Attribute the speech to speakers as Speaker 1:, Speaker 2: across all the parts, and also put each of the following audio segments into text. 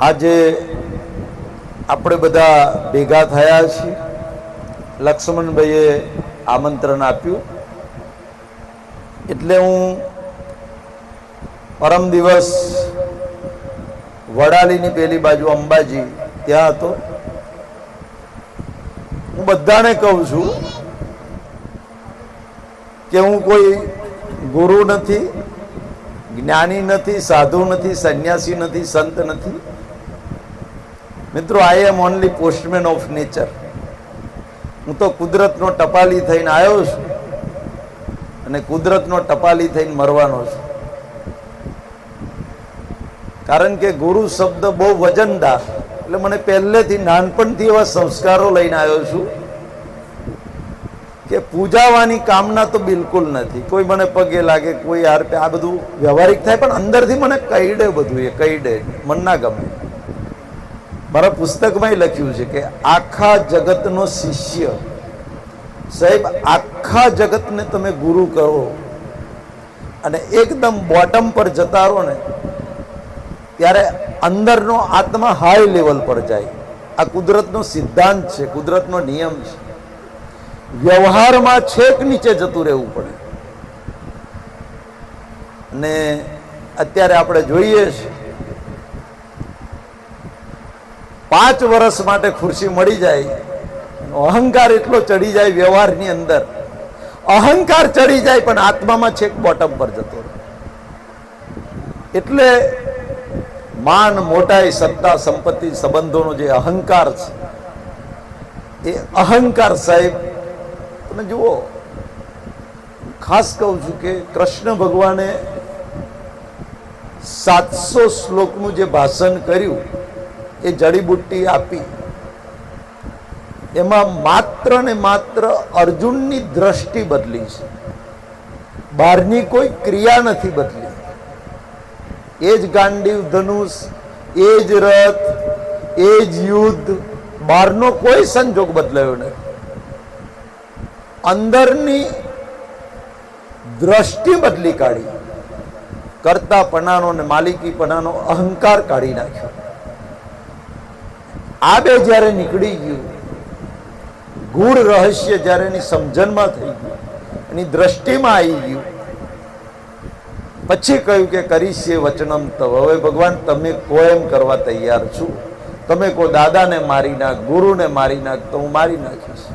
Speaker 1: આજે આપણે બધા ભેગા થયા છીએ. લક્ષ્મણભાઈએ આમંત્રણ આપ્યું એટલે હું પરમ દિવસ વડાલીની પેલી બાજુ અંબાજી ત્યાં હતો. હું બધાને કહું છું કે હું કોઈ ગુરુ નથી, જ્ઞાની નથી, સાધુ નથી, સંન્યાસી નથી, સંત નથી. મિત્રો, I am only postman of nature. હું તો કુદરતનો ટપાલી થઈને આવ્યો છું અને કુદરતનો ટપાલી થઈને મરવાનો છું. કારણ કે ગુરુ શબ્દ બહુ વજનદાર, એટલે મને પહેલેથી નાનપણથી એવા સંસ્કારો લઈને આવ્યો છું કે પૂજાવાની કામના તો બિલકુલ નથી. કોઈ મને પગે લાગે, કોઈ યાર આ બધું વ્યવહારિક થાય, પણ અંદરથી મને કઈડે, બધું એ કઈડે, મન ના ગમે. મારા પુસ્તકમાં લખ્યું છે કે આખા જગતનો શિષ્ય, સાહેબ, આખા જગતને તમે ગુરુ કરો અને એકદમ બોટમ પર જતા રહો ને, ત્યારે અંદરનો આત્મા હાઈ લેવલ પર જાય. આ કુદરતનો સિદ્ધાંત છે, કુદરતનો નિયમ છે. વ્યવહારમાં છેક નીચે જતું રહેવું પડે. અને અત્યારે આપણે જોઈએ છે 5 વર્ષ માટે ખુરશી મળી જાય, અહંકાર એટલો ચડી જાય, વ્યવહારની અંદર અહંકાર ચડી જાય, પણ આત્મામાં છેક બોટમ પર જતો રહે. એટલે માન, મોટાઈ, સત્તા, સંપત્તિ, સંબંધોનો જે અહંકાર છે, એ અહંકાર, સાહેબ, તમે જુઓ, ખાસ કહું છું કે કૃષ્ણ ભગવાને 700 શ્લોકનું જે ભાષણ કર્યું, એ જડીબુટ્ટી આપી, એમાં માત્ર ને માત્ર અર્જુનની દ્રષ્ટિ બદલી છે, બહારની કોઈ ક્રિયા નથી બદલી. એ જ ગાંડીવ ધનુષ, એ જ રથ, એ જ યુદ્ધ, બહારનો કોઈ સંજોગ બદલાયો નથી. અંદરની દ્રષ્ટિ બદલી કાઢી, કર્તાપણાનો ને માલિકીપણાનો અહંકાર કાઢી નાખ્યો. આ બે જ્યારે નીકળી ગયું, ગૂઢ રહસ્ય જ્યારે એની સમજણમાં થઈ ગયું, એની દ્રષ્ટિમાં આવી ગયું, પછી કહ્યું કે કરીશે વચનમ તવ. હવે ભગવાન, તમે કો એમ કરવા તૈયાર છું. તમે કો દાદાને મારી નાખ, ગુરુને મારી નાખ, તો હું મારી નાખીશ.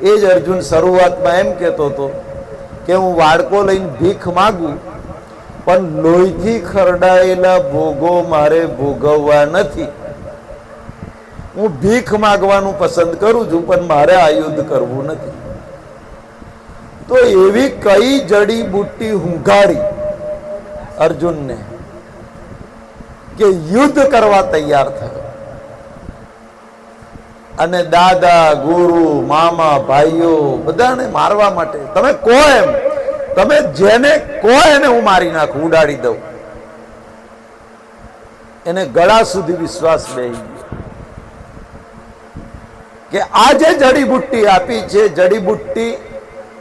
Speaker 1: એ જ અર્જુન શરૂઆતમાં એમ કહેતો હતો કે હું વાડકો લઈને ભીખ માગું, પણ લોહીથી ખરડાયેલા ભોગો મારે ભોગવવા નથી. હું ભીખ માગવાનું પસંદ કરું છું, પણ મારે આ યુદ્ધ કરવું નથી. તો એવી કઈ જડીબુટ્ટી હુંઘાડી અર્જુનને કે યુદ્ધ કરવા તૈયાર થયો. અને દાદા, ગુરુ, મામા, ભાઈઓ બધાને મારવા માટે, તમે કહો એમ, તમે જેને કહો એને હું મારી નાખું, ઉડાડી દઉં. એને ગળા સુધી વિશ્વાસ બેસી ગયો કે આ જે જડીબુટ્ટી આપી છે, જડીબુટ્ટી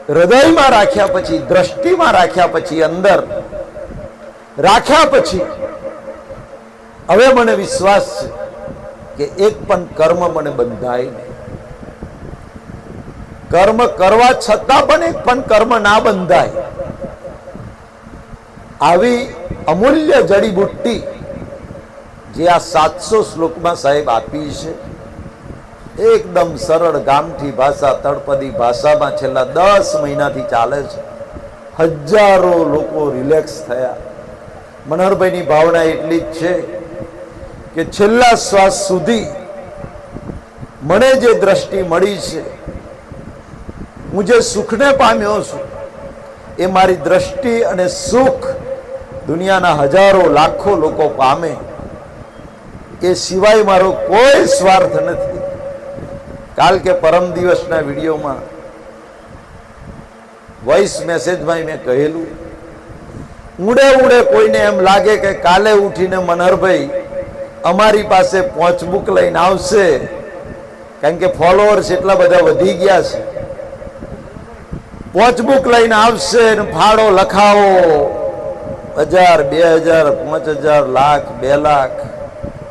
Speaker 1: હૃદયમાં રાખ્યા પછી, દ્રષ્ટિમાં રાખ્યા પછી, અંદર રાખ્યા પછી હવે મને વિશ્વાસ છે કે એક પણ કર્મ મને બંધાય નહીં. કર્મ કરવા છતાં પણ એક પણ કર્મ ના બંધાય. આવી અમૂલ્ય જડીબુટ્ટી જે આ 700 શ્લોકમાં સાહેબ આપી છે, એકદમ સરળ ગામઠી ભાષા, તળપદી ભાષામાં છેલ્લા 10 મહિનાથી ચાલે છે. હજારો લોકો રિલેક્સ થયા. મનોહરભાઈની ભાવના એટલી જ છે કે છેલ્લા શ્વાસ સુધી મને જે દ્રષ્ટિ મળી છે, હું જે સુખને પામ્યો છું, એ મારી દ્રષ્ટિ અને સુખ દુનિયાના હજારો લાખો લોકો પામે, એ સિવાય મારો કોઈ સ્વાર્થ નથી. કાલ કે પરમ દિવસના વિડીયોમાં વોઇસ મેસેજમાં મેં કહેલું, ઉડે ઉડે કોઈને એમ લાગે કે કાલે ઉઠીને મનહરભાઈ અમારી પાસે પહોંચબુક લઈને આવશે, કારણ કે ફોલોઅર્સ એટલા બધા વધી ગયા છે, પહોંચબુક લઈને આવશે ને ફાળો લખાવો, 1000, 2000, 5000, લાખ, 2 લાખ,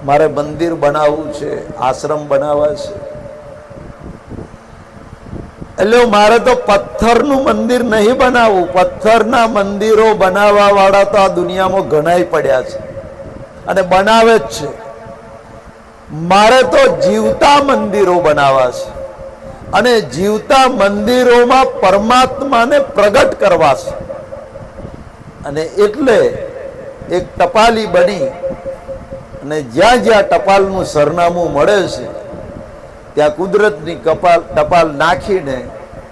Speaker 1: મારે મંદિર બનાવવું છે, આશ્રમ બનાવવા છે, એટલે મારે તો પથ્થરનું મંદિર નહીં બનાવવું. પથ્થરના મંદિરો બનાવવા વાળા તો આ દુનિયામાં ઘણાય પડ્યા છે અને બનાવે જ છે. મારે તો જીવતા મંદિરો બનાવવા છે અને જીવતા મંદિરોમાં પરમાત્માને પ્રગટ કરવા છે. અને એટલે એક ટપાલી બની અને જ્યાં જ્યાં ટપાલનું સરનામું મળે છે ત્યાં કુદરતની ટપાલ નાખીને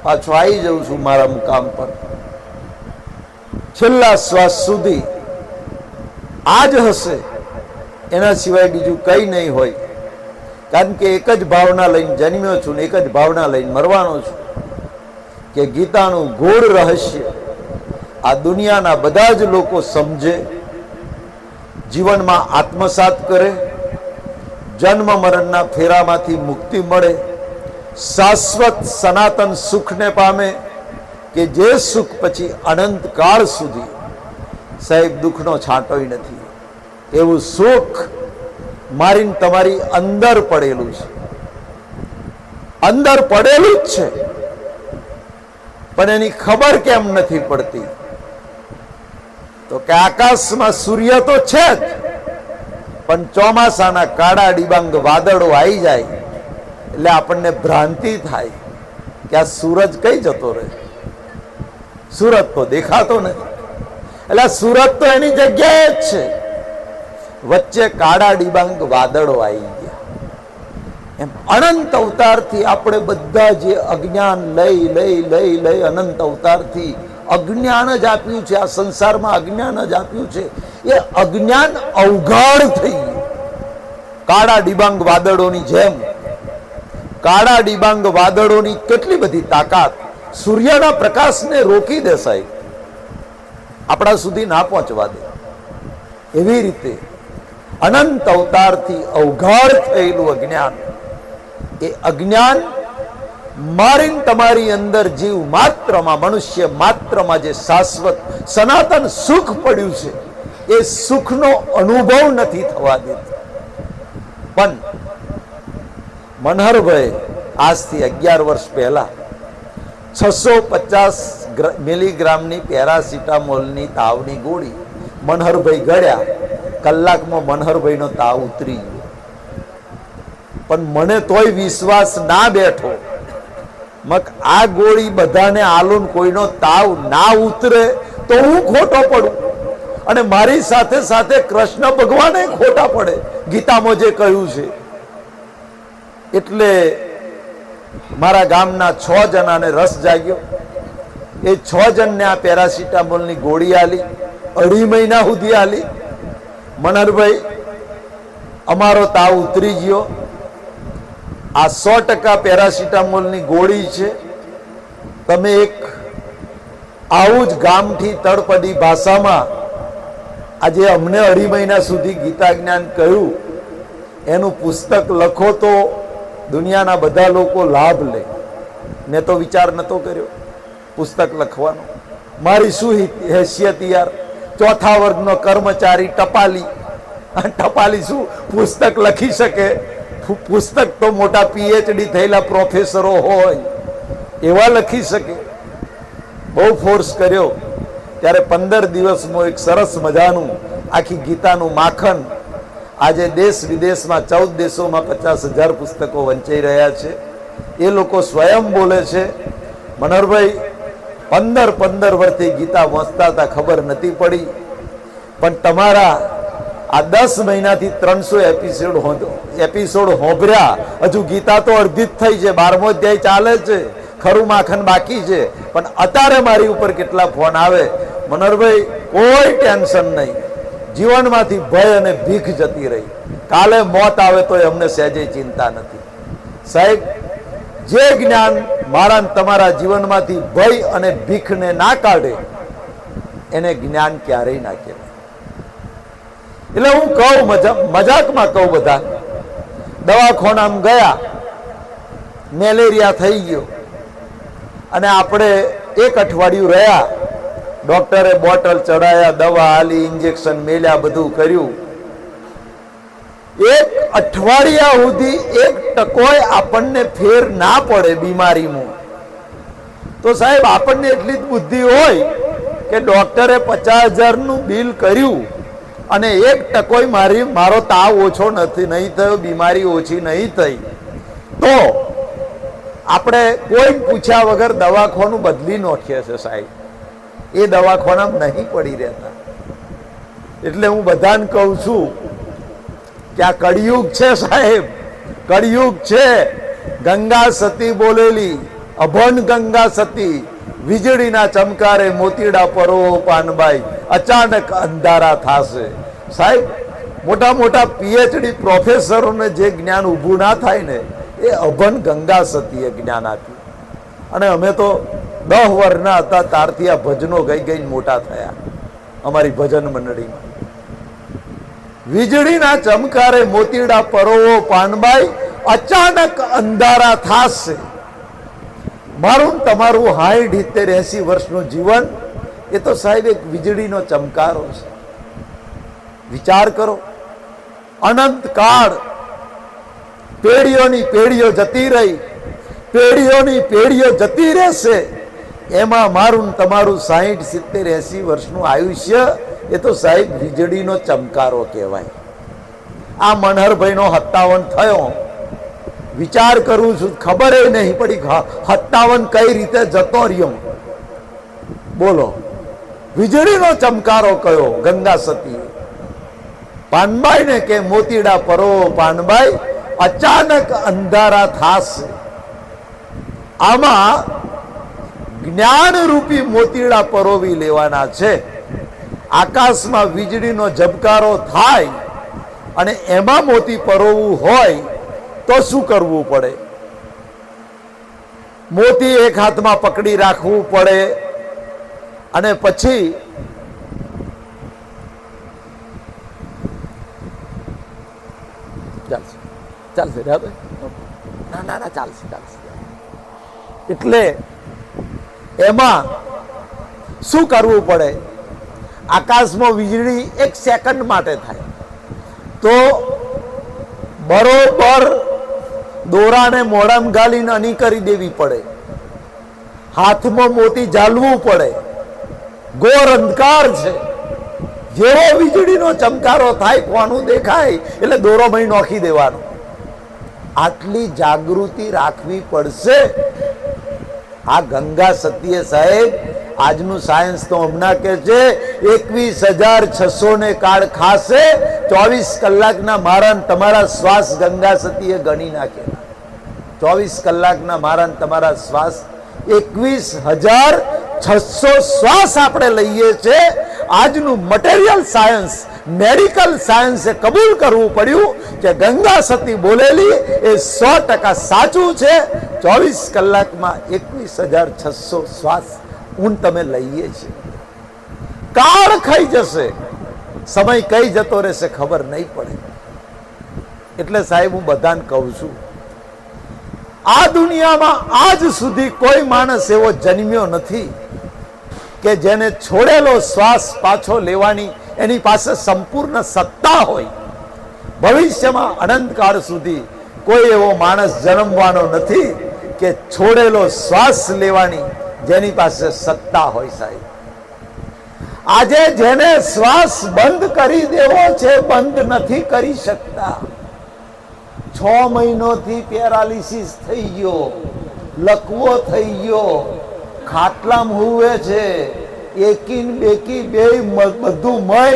Speaker 1: પાછો આવી જાઉં છું મારા મુકામ પર. છેલ્લા શ્વાસ સુધી આ જ હશે, એના સિવાય બીજું કંઈ નહીં હોય. કારણ કે એક જ ભાવના લઈને જન્મ્યો છું ને એક જ ભાવના લઈને મરવાનો છું કે ગીતાનું ગૂઢ રહસ્ય આ દુનિયાના બધા જ લોકો સમજે, જીવનમાં આત્મસાત કરે, જન્મ મરણના ફેરામાંથી મુક્તિ મળે, શાશ્વત સનાતન સુખને પામે કે જે સુખ પછી અનંત કાળ સુધી સાહેબ દુઃખનો છાંટોય નથી. એવું સુખ મારીને તમારી અંદર પડેલું છે, અંદર પડેલું જ છે, પણ એની ખબર કેમ નથી પડતી? તો કે આકાશમાં સૂર્ય તો છે જ, પણ ચોમાસાના કાળા ડિબાંગ વાદળો આવી જાય એટલે આપણને ભ્રાંતિ થાય કે આ સૂરજ કઈ જતો રહે, સૂરજ તો દેખાતો નથી. એટલે સૂરજ તો એની જગ્યાએ જ છે, વચ્ચે કાળા ડિબાંગ વાદળો આવી ગયા. એમ અનંત અવતારથી આપણે બધા જે અજ્ઞાન લઈ લઈ લઈ લઈ અનંત અવતારથી અજ્ઞાન જ આપ્યું છે, આ સંસારમાં અજ્ઞાન જ આપ્યું છે. એ અજ્ઞાન અવગાઢ થઈ ગયું. કાળા ડિબાંગ વાદળોની જેમ, કાળા ડિબાંગ વાદળોની કેટલી બધી તાકાત સૂર્યના પ્રકાશને રોકી દે સાહેબ, આપણા સુધી ના પહોંચવા દે. એવી રીતે અનંત અવતારથી અવગાઢ થયેલું અજ્ઞાન, એ અજ્ઞાન મારીને તમારી અંદર જીવ માત્રમાં, મનુષ્ય માત્રમાં જે શાશ્વત સનાતન સુખ પડ્યું છે એ સુખનો અનુભવ નથી થવા દેતું. પણ મનહરભાઈ આજથી 11 વર્ષ પહેલા 650 મિલીગ્રામની પેરાસિટામોલની તાવની ગોળી મનહરભાઈ ગળ્યા. કલાકમાં મનહરભાઈનો તાવ ઉતરી ગયો. પણ મને તોય વિશ્વાસ ના બેઠો, આ ગોળી બધાને આલુન કોઈનો તાવ ના ઉતરે તો હું ખોટો પડું અને મારી સાથે સાથે કૃષ્ણ ભગવાને ખોટા પડે, ગીતામાં જે કહ્યું છે. એટલે મારા ગામના 6 જણાને રસ જાગ્યો. એ 6 જણને આ પેરાસિટામોલની ગોળી આલી, 2.5 મહિના સુધી આલી. મનહરભાઈ, અમારો તાવ ઉતરી ગયો. આ 100% પેરાસિટામોલની ગોળી છે. તમે એક આવું જ ગામથી તળપદી ભાષામાં આજે અમને 2.5 મહિના સુધી ગીતા જ્ઞાન કહ્યું એનું પુસ્તક લખો તો દુનિયાના બધા લોકો લાભ લે. મેં તો વિચાર નતો કર્યો પુસ્તક લખવાનો. મારી શું હેસિયત યાર, 4થા વર્ગનો કર્મચારી ટપાલી. ટપાલી શું પુસ્તક લખી શકે? પુસ્તક તો મોટા PhD થયેલા પ્રોફેસરો હોય એવા લખી શકે. બહુ ફોર્સ કર્યો ત્યારે 15 દિવસમાં એક સરસ મજાનું આખી ગીતાનું માખણ આજે દેશ વિદેશમાં 14 દેશોમાં 50,000 પુસ્તકો વંચાઈ રહ્યા છે. એ લોકો સ્વયં બોલે છે, મનહરભાઈ 15 વર્ષથી ગીતા વાંચતા હતા, ખબર નથી પડી, પણ તમારા આ 10 મહિનાથી 300 એપિસોડ હોંભર્યા, હજુ ગીતા તો અડધી જ થઈ છે, 12મો અધ્યાય ચાલે છે, ખરું માખણ બાકી છે. પણ અત્યારે મારી ઉપર કેટલા ફોન આવે, મનહરભાઈ કોઈ ટેન્શન નહીં, જીવનમાંથી ભય અને ભીખ જતી રહી, કાલે મોત આવે તો અમને સહેજે ચિંતા નથી. સાહેબ, જે જ્ઞાન મારા તમારા જીવનમાંથી ભય અને ભીખને ના કાઢે એને જ્ઞાન ક્યારેય ના કહેવાય. એટલે હું કહું, મજાકમાં કહું, બધા દવાખાનામાં ગયા, મેલેરિયા થઈ ગયો અને આપણે 1 અઠવાડિયું રહ્યા, ડોક્ટરે બોટલ ચડાયા, દવા આલી, ઇન્જેક્શન મેલ્યા, બધું કર્યું. એક અઠવાડિયા સુધી 1% આપણને ફેર ના પડે બીમારીમાં, તો સાહેબ આપણને એટલી જ બુદ્ધિ હોય કે ડોક્ટરે 50,000નું બિલ કર્યું અને 1% મારો તાવ ઓછો નહીં થયો, બીમારી ઓછી નહીં થઈ, તો આપણે કોઈ પૂછ્યા વગર દવાખાનું બદલી નાખીએ છે સાહેબ. એ દવાખાનામાં નહીં પડી રહેતા. એટલે હું બધાને કહું છું કે આ કળિયુગ છે સાહેબ, કળિયુગ છે. ગંગા સતી બોલેલી, અભન ગંગા સતી, વીજળીના ચમકારે મોતીડા પરો પાનબાઈ, અચાનક અંધારા થાશે. સાહેબ મોટા મોટા પીએચડી પ્રોફેસરોને જે જ્ઞાન ઊભું ના થાય ને, એ અભન ગંગા સતીએ જ્ઞાન આપ્યું. અને અમે તો 10 વર્ષના હતા ત્યારથી આ ભજનો ગઈ મોટા થયા અમારી ભજન મંડળીમાં. વીજળીના ચમકારે મોતીડા પરોવો પાનબાઈ, અચાનક અંધારા થાશે. મારું તમારું 60, 70, 80 વર્ષનું જીવન એ તો સાહેબ એક વીજળીનો ચમકારો છે. વિચાર કરો, અનંત કાળ પેઢીઓની પેઢીઓ જતી રહી, પેઢીઓની પેઢીઓ જતી રહેશે, એમાં મારું તમારું 60, 70, 80 વર્ષનું આયુષ્ય એ તો સાહેબ વીજળીનો ચમકારો કહેવાય. આ મનહરભાઈનો 57 થયો, વિચાર કરું છું, ખબર નહીં પડી 57 કઈ રીતે જતો રહ્યો. બોલો, વીજળીનો ચમકારો કયો? ગંગા સતી પાનબાઈ ને કે મોતીડા પરો પાનબાઈ, અચાનક અંધારા થાશે. આમાં જ્ઞાન રૂપી મોતીડા પરોવી લેવાના છે. આકાશમાં વીજળીનો ઝબકારો થાય અને એમાં મોતી પરોવવું હોય તો શું કરવું પડે? મોતી એક હાથમાં પકડી રાખવું પડે અને પછી ચાલશે ચાલશે ના ના ના ચાલશે ચાલશે. એટલે એમાં શું કરવું પડે? આકાશમાં વીજળી 1 સેકન્ડ માટે થાય તો બરોબર દોરાને મોઢામાં ગાલીને અની કરી દેવી પડે, હાથમાં મોતી ઝાલવું પડે. ઘોર અંધકાર છે. જેવો વીજળીનો ચમકારો થાય, કોનું દેખાય એટલે દોરો ભાઈ નોખી દેવાનો. આટલી જાગૃતિ રાખવી પડશે. આ ગંગા સતીએ સાહેબ, આજનું સાયન્સ તો હમણાં કે છે 21,600 ને કાળ ખાશે. 24 કલાકના મારા તમારા શ્વાસ ગંગા સતીએ ગણી નાખેલા. 24 કલાકના મારા તમારા શ્વાસ 21,600 શ્વાસ આપણે લઈએ છીએ. આજનું મટીરિયલ સાયન્સ, મેડિકલ સાયન્સે કબૂલ કરવું પડ્યું કે ગંગા સતી બોલેલી એ 100% સાચું છે. 24 કલાકમાં 21,600 શ્વાસ હું તમે લઈએ છીએ. કાળ ખાઈ જશે, સમય કઈ જતો રહેશે ખબર નહીં પડે. એટલે સાહેબ હું બધાને કહું છું, આ દુનિયામાં આજ સુધી કોઈ માણસ એવો જન્મ્યો નથી કે જેને છોડેલો શ્વાસ પાછો લેવાની એની પાસે સંપૂર્ણ સત્તા હોય. ભવિષ્યમાં અનંતકાળ સુધી કોઈ એવો માણસ જન્મવાનો નથી કે છોડેલો શ્વાસ લેવાની જેની પાસે સત્તા હોય. સાહેબ આજે જેને શ્વાસ બંધ કરી દેવો છે, બંધ નથી કરી શકતા. 6 મહિનોથી પેરાલિસિસ થઈ ગયો, લકવો થઈ ગયો, ખાટલામાં હુવે છે, એકી બેકી બે બધું મય.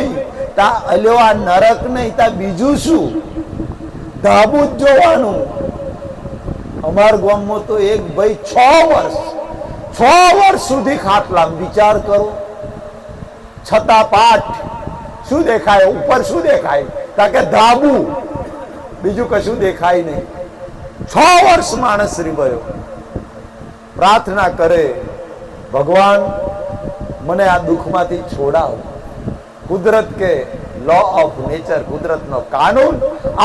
Speaker 1: તા અલ્યો આ નરક નહીં, તા બીજું શું? ધાબુ જ જોવાનું. અમાર ગામમાં તો એક ભાઈ 6 વર્ષ સુધી ખાટલામાં. વિચાર કરો. છતાં પાઠ શું દેખાય? ઉપર શું દેખાય? કારણ કે ધાબુ, બીજું કશું દેખાય નહીં. 6 વર્ષ માણસ રીવાયો. પ્રાર્થના કરે, ભગવાન મને આ દુઃખમાંથી છોડાવ. કુદરત કે લો ઓફ નેચર, કુદરતનો કાનૂન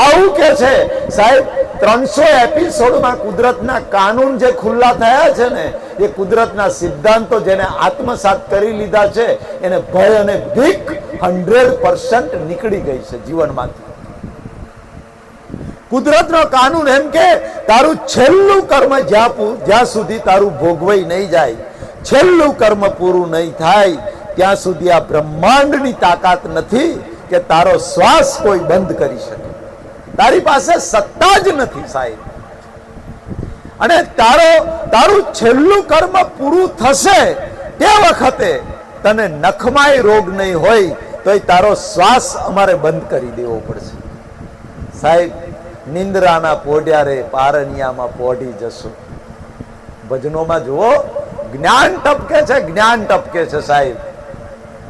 Speaker 1: આવું કે છે સાહેબ. 300 એપિસોડમાં કુદરતના કાનૂન જે ખુલ્લા થયા છે ને, એ કુદરતના સિદ્ધાંતો જેને આત્મસાત કરી લીધા છે, એને ભય અને ભીખ 100% નીકળી ગઈ છે જીવનમાંથી. કુદરતનો કાનૂન એમ કે તારું છેલ્લું કર્મ જ્યાં સુધી તારું ભોગવાઈ નહીં જાય, છેલ્લું કર્મ પૂરું નહીં થાય ત્યાં સુધી આ બ્રહ્માંડની તાકાત નથી કે તારો શ્વાસ કોઈ બંધ કરી શકે. તારી પાસે સત્તા જ નથી સાહેબ. અને તારું છેલ્લું કર્મ પૂરું થશે તે વખતે તને નખમાય રોગ નહીં હોય તો તારો શ્વાસ અમારે બંધ કરી દેવો પડશે સાહેબ. નિંદ્રાના પોઢિયારે પારણિયામાં પોઢી જશો. ભજનોમાં જુઓ, જ્ઞાન ટપકે છે, જ્ઞાન ટપકે છે સાહેબ.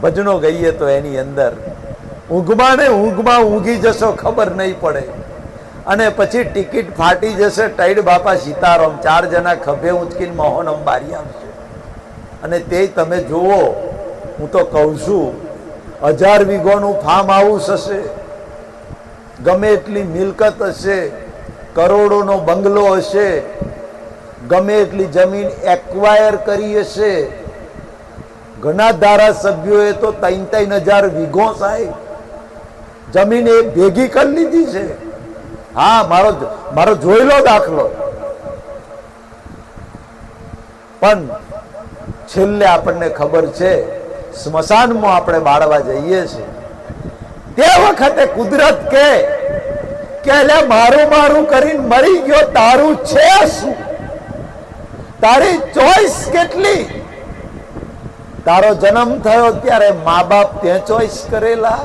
Speaker 1: ભજનો ગઈએ તો એની અંદર ઊંઘમાં ને ઊંઘમાં ઊંઘી જશો, ખબર નહીં પડે. અને પછી ટિકિટ ફાટી જશે, ટાઈડ બાપા સીતારામ 4 જણા ખભે ઉંચકીને મોહન અંબારી આવશે. અને તે તમે જુઓ, હું તો કહું છું, 1000 વીઘોનું ફાર્મ હાઉસ હશે, ગમે એટલી મિલકત હશે, કરોડોનો બંગલો હશે, ગમે એટલી જમીન એક્વાયર કરી હશે. ઘણા ધારાસભ્યોએ તો 3-3 હજાર વીઘો સાહેબ જમીન એ ભેગી કરી લીધી છે. હા, મારો જોયેલો દાખલો. પણ છેલ્લે આપણને ખબર છે, સ્મશાનમાં આપણે બાળવા જઈએ છીએ તે વખતે કુદરત કે મારું કરીને મરી ગયો, તારું છે શું? તારી ચોઈસ કેટલી? તારો જન્મ થયો ત્યારે મા બાપ તે ચોઈસ કરેલા.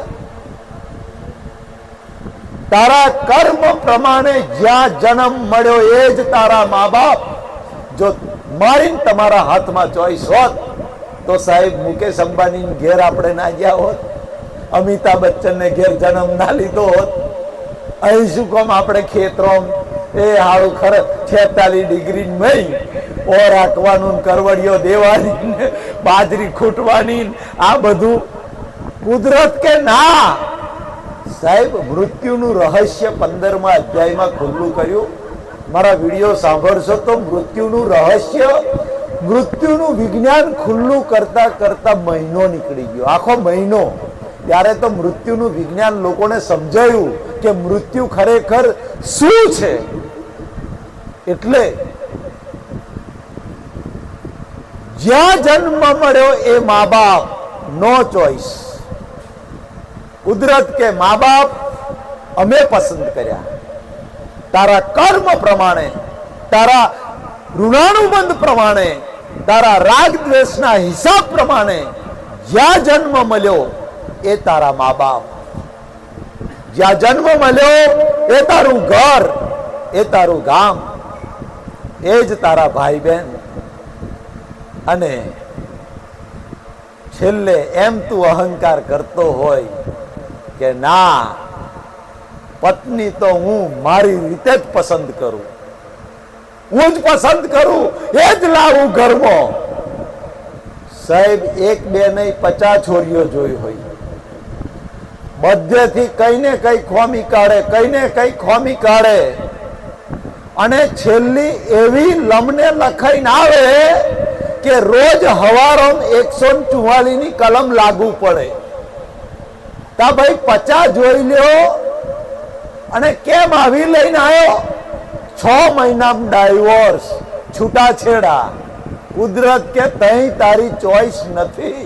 Speaker 1: તારા કર્મ પ્રમાણે જ્યાં જન્મ મળ્યો એ જ તારા મા બાપ. જો મારીને તમારા હાથમાં ચોઈસ હોત તો સાહેબ મુકેશ અંબાની ઘેર આપણે ના ગયા હોત, અમિતાભ બચ્ચન ને ઘેર જન્મ ના લીધો હોત. અહીં શું કામ આપણે ખેતરો એ હારું ખરે 46 ડિગ્રી મઈ ઓર રાખવાનું, કરવડીઓ દેવાની, બાજરી ખૂટવાની, આ બધું કુદરત કે ના સાહેબ. મૃત્યુનું રહસ્ય 15મા અધ્યાયમાં ખુલ્લું કર્યું. મારા વિડીયો સાંભળશો તો મૃત્યુનું રહસ્ય, મૃત્યુનું વિજ્ઞાન ખુલ્લું કરતા કરતા મહિનો નીકળી ગયો, આખો મહિનો. ત્યારે તો મૃત્યુનું વિજ્ઞાન લોકોને સમજાયું કે મૃત્યુ ખરેખર શું છે. એટલે જ્યાં જન્મ મળ્યો એ મા બાપ, નો ચોઈસ. કુદરત કે મા બાપ અમે પસંદ કર્યા. તારા કર્મ પ્રમાણે, તારા ઋણાનુબંધ પ્રમાણે, તારા રાગ દ્વેષના હિસાબ પ્રમાણે જ્યાં જન્મ મળ્યો એ તારા મા બાપ, જ્યાં જન્મ મળ્યો એ તારું ઘર, એ તારું ગામ, એ જ તારા ભાઈ બહેન. અને છેલ્લે એમ તું અહંકાર કરતો હોય કે ના, પત્ની તો હું મારી રીતે જ પસંદ કરું, હું જ પસંદ કરું, એ જ લાવું ઘરમાં. સાહેબ 1-2 નહીં 50 છોરીઓ જોઈ હોય, બધેથી કઈ ને કઈ ખોમી કાઢે, કઈ ને કઈ ખોમી કાઢે. અને છેલ્લી એવી લમને લખાઈને આવે કે રોજ હવારોમ 144 ની કલમ લાગુ પડે. તા ભાઈ 50 જોઈ લ્યો અને કેમ આવી લઈને આવ્યો? 6 મહિનામાં ડાયવોર્સ, છૂટાછેડા. કુદરત કે તઈ તારી ચોઈસ નથી,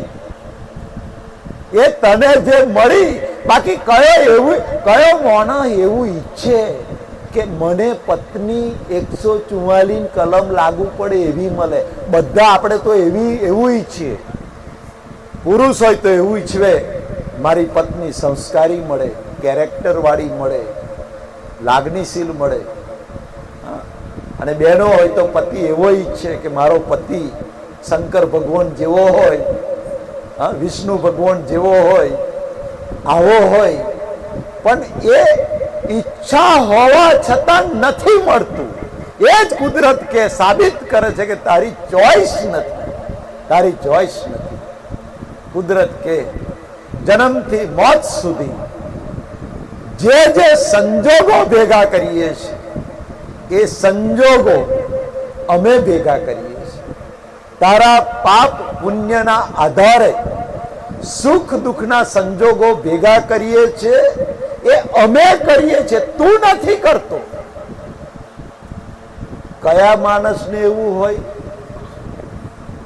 Speaker 1: એ તને જે મળી. બાકી કયો મોણા એવું ઈચ્છે કે મને પત્ની 144 કલમ લાગુ પડે એવી મળે? બધા આપણે તો એવું ઈચ્છીએ. પુરુષ હોય તો એવું ઈચ્છવે મારી પત્ની સંસ્કારી મળે, કેરેક્ટર વાળી મળે, લાગણીશીલ મળે. અને બહેનો હોય તો પતિ એવો ઈચ્છે કે મારો પતિ શંકર ભગવાન જેવો હોય, વિષ્ણુ ભગવાન જેવો હોય, આવો હોય. પણ એ ઈચ્છા હોવા છતાં નથી મળતું. એ જ કુદરત કે સાબિત કરે છે કે તારી ચોઈસ નથી, તારી ચોઈસ નથી. કુદરત કે જન્મથી મોત સુધી જે સંજોગો ભેગા કરીએ છીએ એ સંજોગો અમે ભેગા કરીએ છીએ. તારા પાપ પુણ્યના આધારે સુખ દુઃખના સંજોગો ભેગા કરીએ છીએ. એ અમે કરીએ છીએ, તું નથી કરતો. કયા માણસને એવું હોય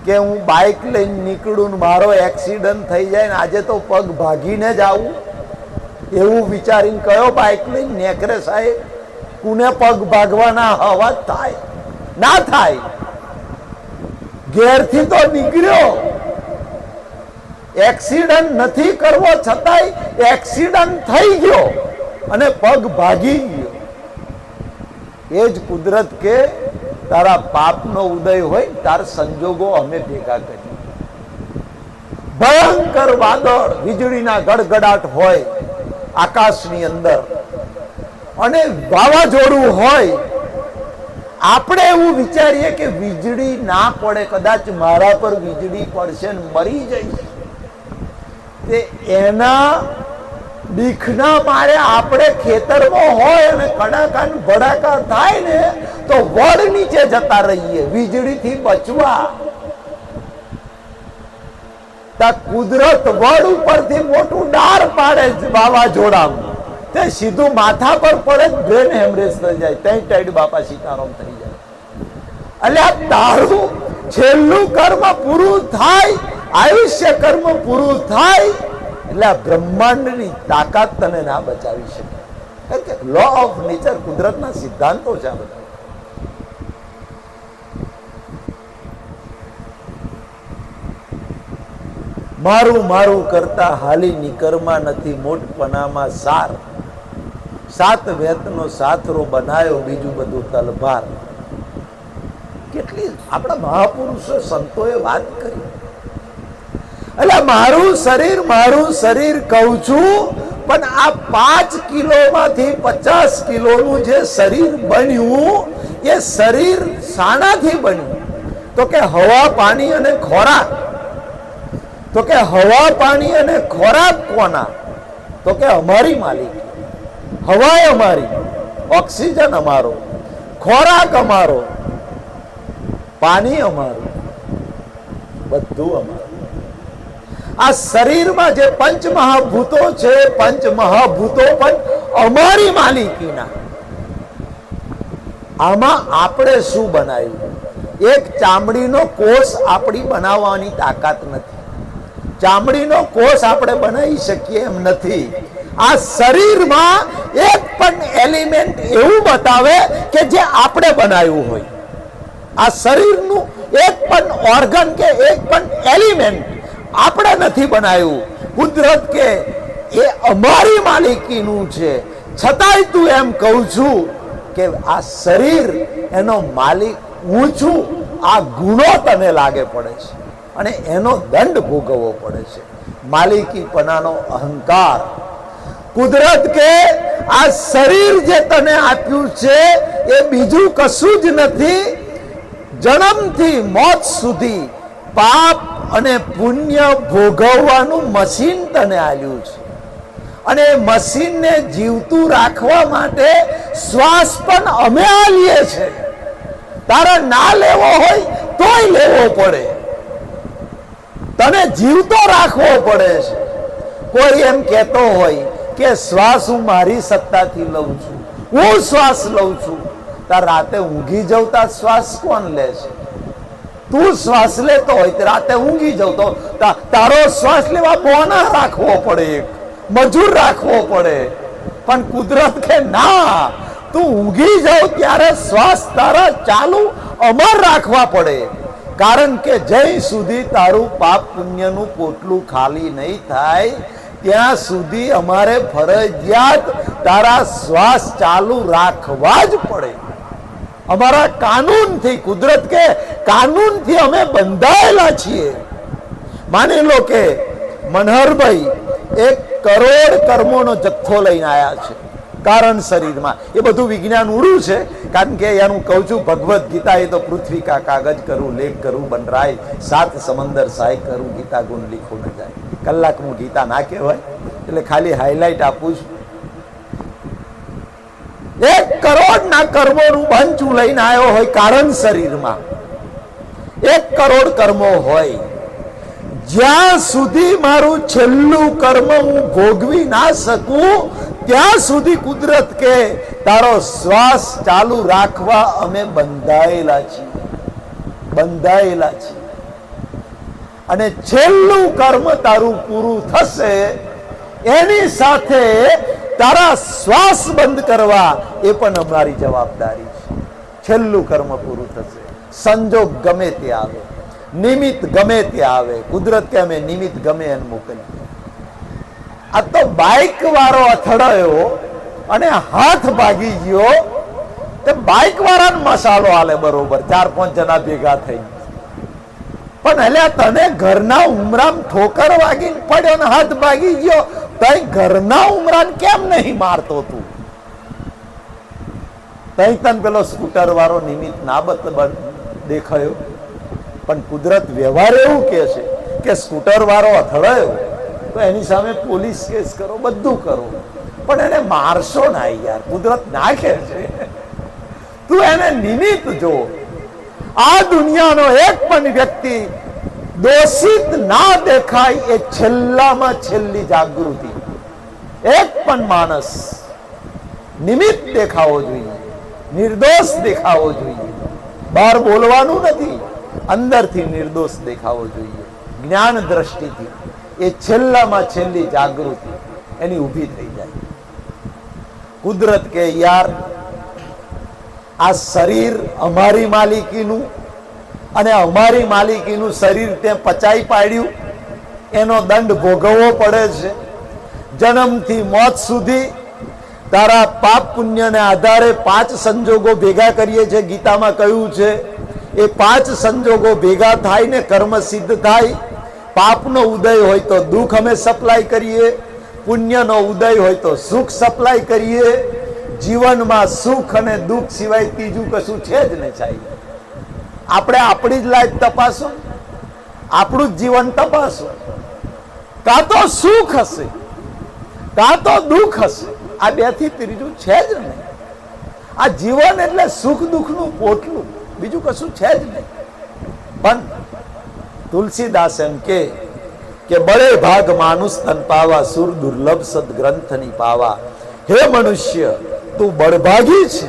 Speaker 1: કે હું બાઇક લઈને નીકળું ને મારો એક્સિડન્ટ થઈ જાય ને આજે તો પગ ભાગીને જ આવું, એવું વિચારીને કયો બાઇક લઈને નેકરે સાહેબ? કોને પગ ભાગવાના અવાજ થાય? ના થાય. ઘેરથી તો નીકળ્યો, એક્સિડન્ટ નથી કરવો છતાંય એક્સિડન્ટ થઈ ગયો અને પગ ભાગી ગયો. એ જ કુદરત કે તારા પાપનો ઉદય હોય તાર સંજોગો અમે ભેગા કરીએ. ભયંકર વાદળ, વીજળીના ગડગડાટ હોય આકાશની અંદર અને વાવાઝોડું હોય, આપણે એવું વિચારીએ કે વીજળી ના પડે, કદાચ મારા પર વીજળી પડશે ને મરી જઈશ. તે એના બીખના મારે આપણે ખેતરમાં હોય અને કડાકા ભડાકા થાય ને તો વડ નીચે જતા રહીએ વીજળીથી બચવા. કુદરત વડ ઉપરથી મોટું ડાર પાડે વાવાઝોડામાં, તે સીધું માથા પર પડે, બ્રેન હેમરેજ થઈ જાય, ત્યાં ટાઈડ બાપા સીતારામ થઈ જાય. એટલે આ તારું છેલ્લું કર્મ પૂરું થાય, આયુષ્ય કર્મ પૂરું થાય એટલે આ બ્રહ્માંડની તાકાત તને ના બચાવી શકે. કારણ કે લો ઓફ નેચર, કુદરતના સિદ્ધાંતો છે આ બધા. મારું મારું કરતા હાલી નીકરમાં નથી મોટપનામાં સાર, સાત વેતનો સાથરો બનાયો બીજું બધું તલભાર. કેટલી આપણા મહાપુરુષો સંતોએ વાત કરી. એટલે મારું શરીર કહું છું, પણ આ 5 કિલોમાંથી 50 કિલોનું જે શરીર બન્યું એ શરીર શાનાથી બન્યું? તો કે હવા પાણી અને ખોરાક. તો કે હવા પાણી અને ખોરાક કોના? તો કે અમારી માલિકી. હવા અમારી, ઓક્સિજન અમારો, ખોરાક અમારો, પાણી અમારું, બધું અમારું. આ શરીરમાં જે પંચમહાભૂતો છે, પંચમહાભૂતો પણ અમારી માલિકીના. આમાં આપણે શું બનાવ્યું? એક ચામડીનો કોષ આપણી બનાવવાની તાકાત નથી. ચામડીનો કોષ આપણે બનાવી શકીએ એમ નથી. આ શરીરમાં એક પણ એલિમેન્ટ એવું બતાવે કે જે આપણે બનાવ્યું હોય. આ શરીરનું એક પણ ઓર્ગન કે એક પણ એલિમેન્ટ આપણે નથી બનાવ્યું. કુદરત કે એ અમારી માલિકીનું છે, છતાંય તું એમ કહું છું કે આ શરીર એનો માલિક હું છું. આ ગુનો તને લાગે પડે છે અને એનો દંડ ભોગવવો પડે છે. માલિકીપણાનો અહંકાર. કુદરત કે આ શરીર જે તને આપ્યું છે એ બીજું કશું જ નથી. જન્મથી મોત સુધી પાપ અને પુણ્ય ભોગવવાનું મશીન તને આપ્યું છે અને એ મશીનને જીવતું રાખવા માટે શ્વાસ પણ અમે આલીએ છે. તારે ના લેવો હોય તોય લેવો પડે, તને જીવતો રાખવો પડે છે. કોઈ એમ કહેતો હોય કે શ્વાસ હું મારી સત્તાથી લઉં છું, હું શ્વાસ લઉં છું. તાર રાતે ઊંઘી જવતા શ્વાસ કોણ લે છે? તું શ્વાસ લેતો હોય રાતે ઊંઘી જવ તો તારો શ્વાસ લેવા બોના રાખવો પડે, મજૂર રાખવો પડે. પણ કુદરત કે ના, તું ઊંઘી જાવ ત્યારે શ્વાસ તારા ચાલુ અમર રાખવા પડે. કારણ કે જ્યાં સુધી તારું પાપ પુણ્યનું પોટલું ખાલી નહીં થાય ત્યાં સુધી અમારે ફરજિયાત તારા શ્વાસ ચાલુ રાખવા જ પડે. અમારા કાનૂનથી, કુદરત કે કાનૂનથી અમે બંધાયેલા છીએ. માની લો કે મનહરભાઈ 1 કરોડ કર્મોનો જથ્થો લઈને આવ્યા છે કારણ શરીરમાં. એ બધું વિજ્ઞાન ઉડું છે, કારણ કે એનું કહું છું ભગવદ્ ગીતા એ તો પૃથ્વી કા કાગજ કરું, લેખ કરું બન રાય, 7 સમંદર સહાય કરું, ગીતા ગુણ લીખો ન જાય. કલાકનું ગીતા ના કહેવાય, એટલે ખાલી હાઈલાઇટ આપું છું. 1 કરોડના કર્મોનું બંચું લઈને આવ્યો હોય કારણ શરીરમાં. 1 કરોડ કર્મો હોય. જ્યાં સુધી મારું છેલ્લું કર્મ હું ભોગવી ના શકું ત્યાં સુધી કુદરત કે તારો શ્વાસ ચાલુ રાખવા અમે બંધાયેલા છીએ. અને છેલ્લું કર્મ તારું પૂરું થશે એની સાથે તારા શ્વાસ બંધ કરવા એ પણ અમારી જવાબદારી છે. છેલ્લું કર્મ પૂરું થશે, સંજોગ ગમે તે આવે, નિમિત્ત ગમે તે આવે, કુદરત કે અમે નિમિત્ત ગમે એને મોકલીએ. આ તો બાઇક વાળો અથડાયો અને હાથ ભાગી ગયો, તે બાઇક વાળાને મસાલો હાલે બરોબર, 4-5 જણા ભેગા થઈ. પણ એટલે તને ઘરના ઉમરામ ઠોકર વાગીને પડ્યો ને હાથ ભાગી ગયો, તઈ ઘરના ઉમરાન કેમ નહીં મારતો તું? તઈ તને પેલો સ્કૂટર વાળો નિમિત્ત ના દેખાયો. પણ કુદરત વ્યવહાર એવું કે છે કે સ્કૂટર વાળો અથડાયો તો એની સામે પોલીસ કેસ કરો, બધું કરો, પણ એને મારશો ના યાર. કુદરત નાખે છે, તું એને નિમિત્ત જો. આ દુનિયાનો એક પણ વ્યક્તિ દોષિત ના દેખાય એ છેલ્લામાં છેલ્લી જાગૃતિ. એક પણ માણસ નિમિત્ત દેખાવો જોઈએ, નિર્દોષ દેખાવો જોઈએ. બહાર બોલવાનું નથી, અંદરથી નિર્દોષ દેખાવો જોઈએ. જ્ઞાન દ્રષ્ટિથી એ છેલ્લામાં છેલ્લી જાગૃતિ એની ઊભી થઈ જાય. કુદરત કે યાર આ શરીર અમારી માલિકીનું અને અમારી માલિકીનું શરીર તે પચાઈ પાડ્યું, એનો દંડ ભોગવવો પડે છે. જન્મથી મોત સુધી તારા પાપ પુણ્યને આધારે 5 સંજોગો ભેગા કરીએ છીએ. ગીતામાં કહ્યું છે એ 5 સંજોગો ભેગા થાય ને કર્મ સિદ્ધ થાય. પાપનો ઉદય હોય તો દુઃખ અમે સપ્લાય કરીએ, પુણ્યનો ઉદય હોય તો સુખ સપ્લાય કરીએ. જીવનમાં સુખ અને દુઃખ સિવાય ત્રીજું કશું છે જ નહીં સાહેબ. આપણે આપણી જ લાઈફ તપાસો, આપણું જ જીવન તપાસો. કાં તો સુખ હશે, કાં તો દુઃખ હશે. આ 2 થી ત્રીજું છે જ નહીં. આ જીવન એટલે સુખ દુઃખનું પોટલું, બીજું કશું છે જ નહીં. પણ તુલસીદાસ એમ કે બળે ભાગ માનુષ તન પાવા, સુર દુર્લભ સદગ્રંથની પાવા. હે મનુષ્ય, તું બળભાગી છે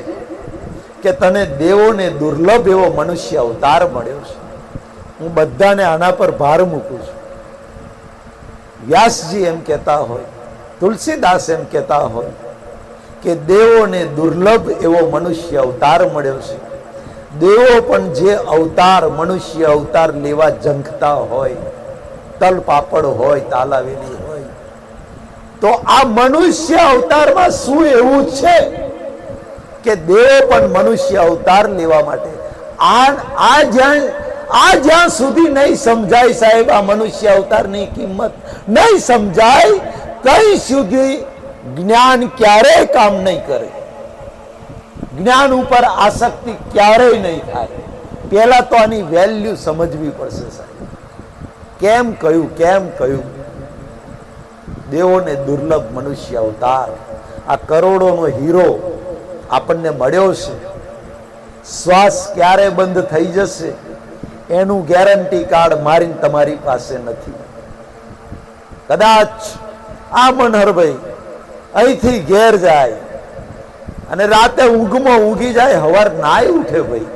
Speaker 1: કે તને દેવોને દુર્લભ એવો મનુષ્ય અવતાર મળ્યો છે. હું બધાને આના પર ભાર મૂકું છું. વ્યાસજી એમ કહેતા હોય, તુલસીદાસ એમ કહેતા હોય કે દેવોને દુર્લભ એવો મનુષ્ય અવતાર મળ્યો છે. દેવો પણ જે અવતાર મનુષ્ય અવતાર લેવા ઝંખતા હોય, તલ પાપડ હોય, તાલાવેલી હોય, તો આ મનુષ્ય અવતારમાં શું એવું છે કે દેવો પણ મનુષ્ય અવતાર લેવા માટે આ જ્યાં સુધી નહીં સમજાય સાહેબ, આ મનુષ્ય અવતારની કિંમત નહીં સમજાય, ત્યાં સુધી જ્ઞાન ક્યારેય કામ નહીં કરે. જ્ઞાન ઉપર આસક્તિ ક્યારેય નહીં થાય. પહેલા તો આની વેલ્યુ સમજવી પડશે સાહેબ. કેમ કહ્યું દેવોને દુર્લભ મનુષ્ય અવતાર? આ કરોડોનો હીરો આપણને મળ્યો છે. શ્વાસ ક્યારે બંધ થઈ જશે એનું ગેરંટી કાર્ડ મારીને તમારી પાસે નથી. કદાચ આ મનહરભાઈ અહીંથી ઘેર જાય અને રાતે ઊંઘમાં ઊંઘી જાય, હવાર નાય ઉઠે, ભાઈ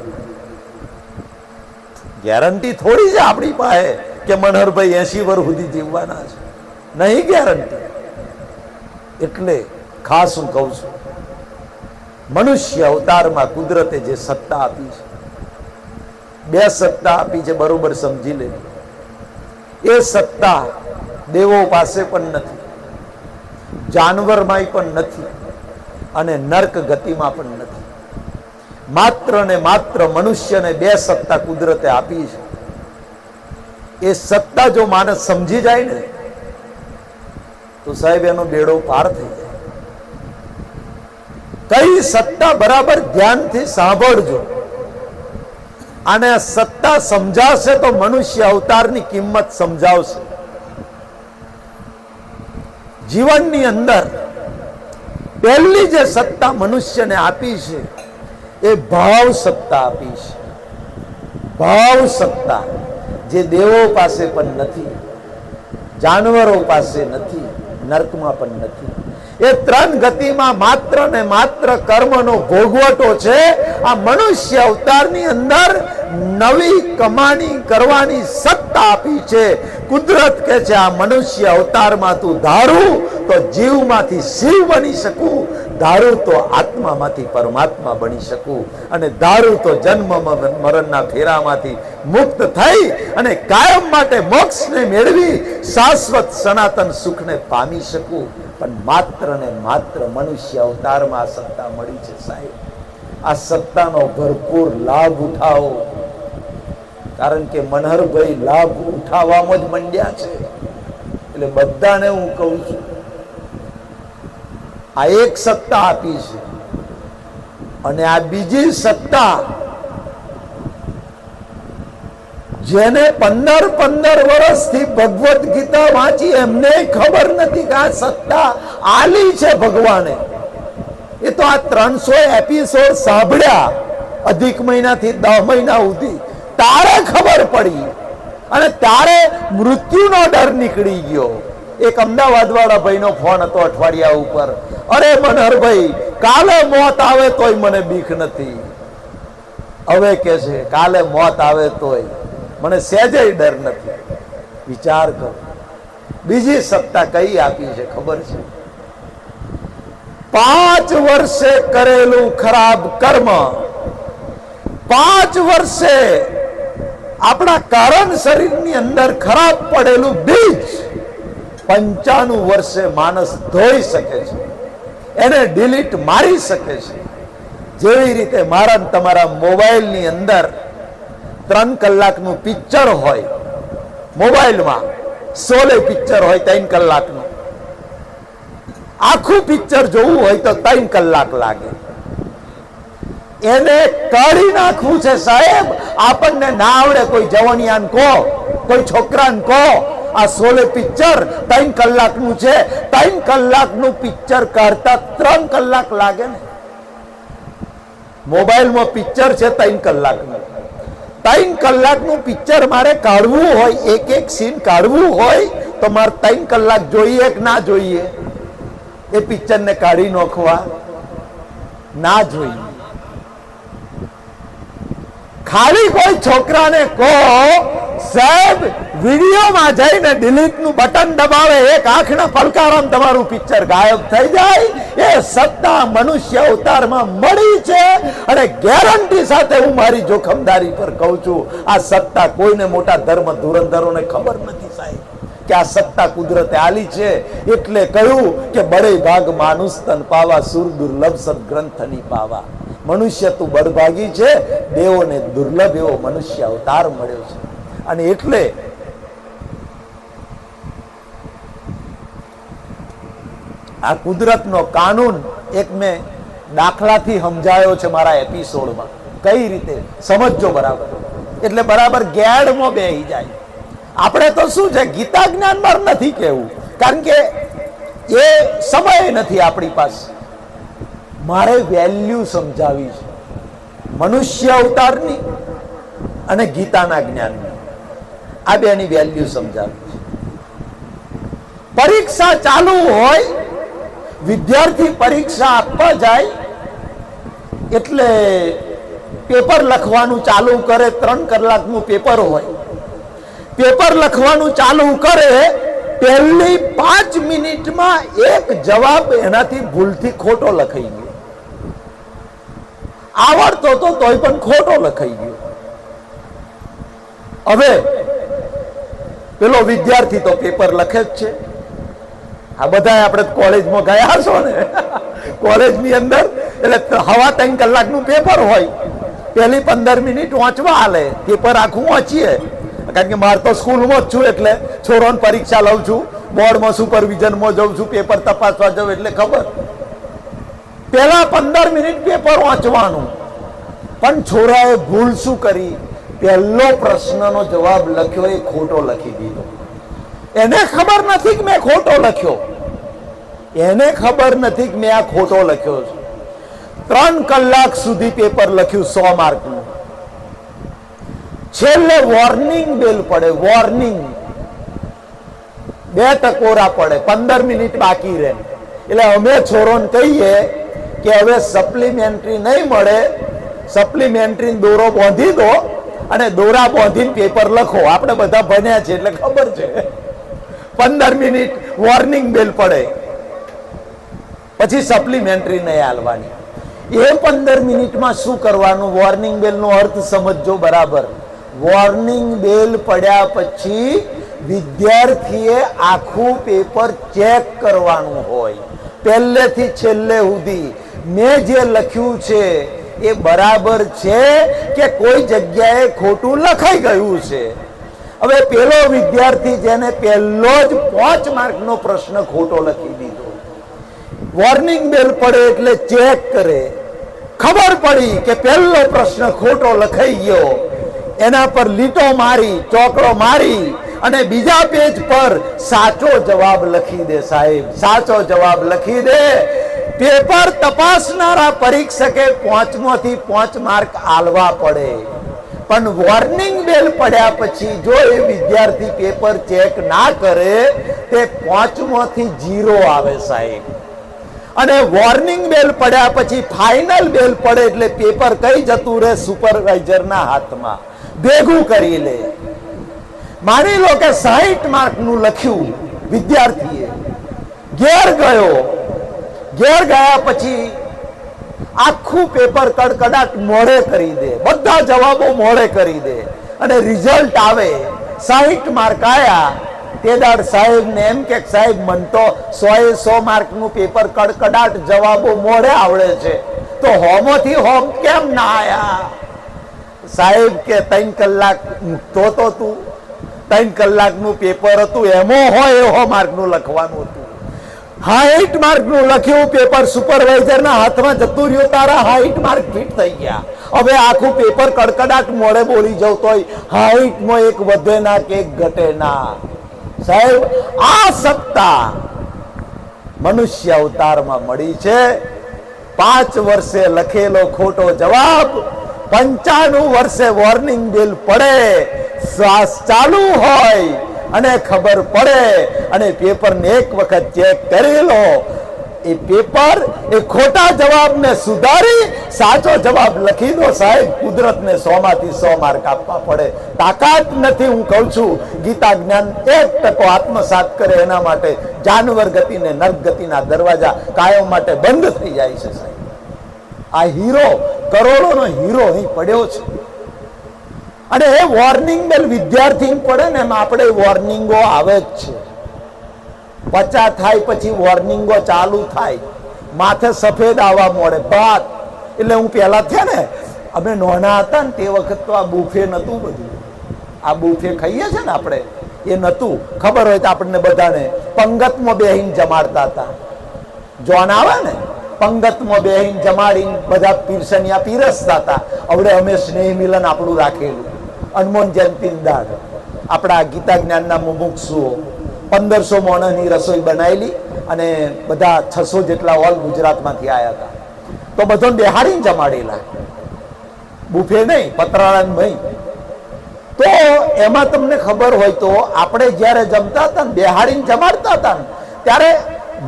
Speaker 1: ગેરંટી થોડી છે આપણી પાસે કે મનહરભાઈ 80 વર્ષ સુધી જીવવાના છે. નહીં ગેરંટી. એટલે ખાસ હું કહું છું, મનુષ્ય અવતારમાં કુદરતે જે સત્તા આપી છે, 2 સત્તા આપી છે, બરોબર સમજી લે. એ સત્તા દેવો પાસે પણ નથી, જાનવરમાં પણ નથી, અને નર્ક ગતિમાં પણ નથી. માત્ર ને માત્ર મનુષ્યને 2 સત્તા કુદરતે આપી છે. એ સત્તા જો માણસ સમજી જાય ને તો સાહેબ એનો બેડો પાર થઈ જાય. કઈ સત્તા બરાબર ધ્યાનથી સાંભળજો. અને સત્તા સમજાશે તો મનુષ્ય અવતારની કિંમત સમજાવશે. જીવનની અંદર પહેલી જે સત્તા મનુષ્યને આપી છે એ ભાવ સત્તા આપી છે. ભાવ સત્તા જે દેવો પાસે પણ નથી, જાનવરો પાસે નથી, નર્કમાં પણ નથી. એ ત્રણ ગતિમાં માત્ર ને માત્ર કર્મનો ભોગવટો છે. આ મનુષ્ય અવતારની અંદર નવી કમાણી કરવાની સત્તા આપી છે. કુદરત કે છે આ મનુષ્ય અવતારમાં તું ધારું તો જીવમાંથી શિવ બની શકું, ધારું તો આત્મામાંથી પરમાત્મા બની શકું, અને ધારું તો જન્મ મરણના ફેરામાંથી મુક્ત થઈ અને કાયમ માટે મોક્ષને મેળવી શાશ્વત સનાતન સુખને પામી શકું. પણ માત્ર ને માત્ર મનુષ્ય અવતારમાં આ સત્તા મળી છે. સાહેબ, આ સત્તાનો ભરપૂર લાભ ઉઠાવો, કારણ કે મનહરભાઈ લાભ ઉઠાવવામાં જ મંડ્યા છે. એટલે બધાને હું કહું છું, આ એક સત્તા આપી છે, અને આ બીજી સત્તા જેને 15 વર્ષથી ભગવદ્ ગીતા વાંચી એમને ખબર નથી કે આ સત્તા આલી છે ભગવાને. એ તો આ 300 એપિસોડ સાંભળ્યા અધિક મહિનાથી 10 મહિના સુધી, તારે ખબર પડી અને તારે મૃત્યુનો ડર નીકળી ગયો. એક અમદાવાદ વાળા ભાઈનો ફોન હતો અઠવાડિયા ઉપર, અરે મનહરભાઈ કાલે મોત આવે તોય મને બીક નથી. હવે કે છે કાલે મોત આવે તોય મને સહેજે ડર નથી. વિચાર કરો, બીજી સત્તા કઈ આપી છે ખબર છે? 5 વર્ષે કરેલું ખરાબ કર્મ, 5 વર્ષે આપણા કારણ શરીરની અંદર ખરાબ પડેલું બીજ 95 વર્ષે માણસ ધોઈ શકે છે, એને ડિલીટ મારી શકે છે. જેવી રીતે મારા તમારા મોબાઈલની અંદર 3 કલાકનું પિક્ચર હોય, મોબાઈલમાં 16 પિક્ચર હોય 3 કલાકનું, આખું પિક્ચર જોવું હોય તો 3 કલાક લાગે. એને કાઢી નાખવું છે સાહેબ. આપણને ના આવડે, કોઈ જવાનિયાન કહો, કોઈ છોકરાને કહો, આ 16 પિક્ચર 3 કલાકનું છે, 3 કલાકનું પિક્ચર કાઢતા 3 કલાક લાગે ને. મોબાઈલમાં પિક્ચર છે 3 કલાકનું, 3 કલાકનું પિક્ચર મારે કાઢવું હોય, એક સીન કાઢવું હોય તો મારે 3 કલાક જોઈએ કે ના જોઈએ? એ પિક્ચરને કાઢી નાખવા ના જોઈએ. ખાલી કોઈ છોકરાને કહો સાહેબ વિડીયોમાં જઈને ડિલીટ નું બટન દબાવે, એક આંખના પલકારામાં તમારું પિક્ચર ગાયબ થઈ જાય. એ સત્તા મનુષ્ય અવતારમાં મળી છે, અને ગેરંટી સાથે હું મારી જોખમદારી પર કહું છું, આ સત્તા કોઈને મોટા ધર્મ ધુરંધરોને ખબર નથી સાહેબ કે આ સત્તા કુદરતે આલી છે. એટલે કહ્યું કે બડે ભાગ માનુસ તન પાવા, સુર દુર્લભ સદગ્રંથની પાવા. મનુષ્ય તું બળભાગી છે, દેવોને દુર્લભ એવો મનુષ્ય અવતાર મળ્યો છે. અને એટલે આ કુદરતનો કાનૂન એક મેં દાખલાથી સમજાયો છે મારા એપિસોડમાં. કઈ રીતે સમજજો બરાબર, એટલે બરાબર ગેડમાં બેહી જાય. આપણે તો શું છે, ગીતા જ્ઞાનમાં નથી કહેવું, કારણ કે એ સમય નથી આપણી પાસે. મારે વેલ્યુ સમજાવી છે મનુષ્ય અવતારની અને ગીતાના જ્ઞાનની. આ બેની વેલ્યુ સમજાવી છે. પરીક્ષા ચાલુ હોય, વિદ્યાર્થી પરીક્ષા આપવા જાય એટલે પેપર લખવાનું ચાલુ કરે. 3 કલાકનું પેપર હોય, પેપર લખવાનું ચાલુ કરે, પહેલી 5 મિનિટમાં એક જવાબ એનાથી ભૂલથી ખોટો લખાઈ ગયો. આવડતો તો તોય પણ ખોટો લખાઈ ગયો. હવે પેલો વિદ્યાર્થી તો પેપર લખે જ છે. આ બધા આપણે કોલેજમાં ગયા છો ને, કોલેજની અંદર એટલે 3.5 કલાકનું પેપર હોય. પહેલી 15 મિનિટ વાંચવા આલે, પેપર આખું વાંચીએ. કારણ કે મારે તો સ્કૂલમાં જ છું, એટલે છોરોને પરીક્ષા લઉં છું, બોર્ડમાં સુપરવિઝનમાં જાઉં છું, પેપર તપાસવા જાઉં એટલે ખબર. પહેલા 15 મિનિટ પેપર વાંચવાનું, પણ છોરાએ ભૂલ શું કરી? પહેલો પ્રશ્નનો જવાબ લખ્યો એ ખોટો લખી દીધો. એને ખબર નથી કે મેં ખોટો લખ્યો, એને ખબર નથી કે મેં આ ખોટો લખ્યો છે. 3 કલાક સુધી પેપર લખ્યું 100 માર્કનું. છેલ્લે વોર્નિંગ બેલ પડે, વોર્નિંગ 2 ટકોરા પડે, 15 મિનિટ બાકી રહે. એટલે અમે છોરોને કહીએ કે હવે સપ્લિમેન્ટરી નહીં મળે, સપ્લિમેન્ટરી દોરો બાંધી દો અને દોરા બાંધીને પેપર લખો. આપણે બધા ભણ્યા છે એટલે ખબર છે. 15 મિનિટ વોર્નિંગ બેલ પડે પછી સપ્લિમેન્ટરી નહીં હાલવાની. એ 15 મિનિટમાં શું કરવાનું? વોર્નિંગ બેલનો અર્થ સમજજો બરાબર. વોર્નિંગ બેલ પડ્યા પછી વિદ્યાર્થીએ આખું પેપર ચેક કરવાનું હોય, પહેલેથી છેલ્લે સુધી. મેં જે લખ્યું છે એ બરાબર છે કે કોઈ જગ્યાએ ખોટું લખાઈ ગયું છે. હવે પેલો વિદ્યાર્થી જેને પહેલો જ 5 માર્કનો પ્રશ્ન ખોટો લખી દીધો, વોર્નિંગ બેલ પડે એટલે ચેક કરે, ખબર પડી કે પહેલો પ્રશ્ન ખોટો લખાઈ ગયો, એના પર લીટો મારી, ચોકડો મારી અને બીજા પેજ પર સાચો જવાબ લખી દે. સાહેબ, સાચો જવાબ લખી દે. પેપર તપાસનારા પરીક્ષકે 5માંથી 5 માર્ક આલવા પડે. પણ વોર્નિંગ બેલ પડ્યા પછી જો એ વિદ્યાર્થી પેપર ચેક ના કરે તે 5માંથી 0 આવે સાહેબ. અને વોર્નિંગ બેલ પડ્યા પછી ફાઇનલ બેલ પડે એટલે પેપર કઈ જતું રહે? સુપરવાઇઝરના હાથમાં. ભેગું કરી લે. માની લો કે 60 માર્કનું લખ્યું વિદ્યાર્થીએ, ઘેર ગયો, ઘેર ગયા પછી આખું પેપર કડકડાટ મોડે કરી દે, બધા જવાબો મોડે કરી દે અને રિઝલ્ટ આવે 60 માર્ક આયા. તે દાડ સાહેબ ને એમ કે સાહેબ મન તો 100 માર્કનું પેપર કડકડાટ જવાબો મોડે આવડે છે, તો હોમોથી હોમ કેમ ના આયા? સાહેબ કે 3 કલાક તો તું 3 કલાકનું પેપર હતું, એમાં હોય એવો માર્કનું લખવાનું હતું. 60 માર્કનું લખ્યું પેપર સુપરવાઇઝરના હાથમાં જતું રહ્યું, તારા 60 માર્ક ફિટ થઈ ગયા. હવે આખું પેપર કડકડાટ મોડે બોલી જવું તોય 60માં એક વધે ના કે એક ઘટે ના. સાહેબ, આ સત્તા મનુષ્ય અવતારમાં મળી છે. 5 વર્ષે લખેલો ખોટો જવાબ 95 વર્ષે વોર્નિંગ બેલ પડે, શ્વાસ ચાલુ હોય અને ખબર પડે અને પેપરને એક વખત ચેક કરી લો. એ પેપર એ ખોટા જવાબને સુધારી સાચો જવાબ લખી દો. સાહેબ, કુદરતને 100માંથી 100 માર્ક આપવા પડે. તાકાત નથી. હું કહું છું ગીતા જ્ઞાન 1% આત્મસાત કરે એના માટે જાનવર ગતિને નર્ક ગતિના દરવાજા કાયમ માટે બંધ થઈ જાય છે. સાહેબ, આ હીરો, કરોડોનો હીરો અહીં પડ્યો છે. અને એ વોર્નિંગ બેલ વિદ્યાર્થી પડે ને એમ આપણે વોર્નિંગો આવે જ છે. 50 થાય પછી વોર્નિંગો ચાલુ થાય, માથે સફેદ આવવા મળે ભાત. એટલે હું પેલા થયા ને, અમે નાના હતા ને તે વખત તો આ બુફે નતું બધું. આ બુફે ખાઈએ છે ને આપણે, એ નતું. ખબર હોય તો આપણને બધાને પંગતમાં બેહીને જમાડતા હતા. જોન આવે ને, પંગતમાં બેહીને જમાડીને બધા પીરસનિયા પીરસતા હતા. હવે અમે સ્નેહ મિલન આપણું રાખેલું. હનુમાન જયંતિ દાડ આપણા ગીતા જ્ઞાનના મુમુક્ષુઓ 1500 માણસની રસોઈ બનાવેલી અને બધા 600 જેટલા ઓલ ગુજરાતમાંથી આવ્યા હતા. તો બધો બેહાડીને જમાડેલા, બુફે નહીં, પતરાળાને ભાઈ. તો એમાં તમને ખબર હોય તો આપણે જ્યારે જમતા હતા ને, બેહાડીને જમાડતા હતા ને, ત્યારે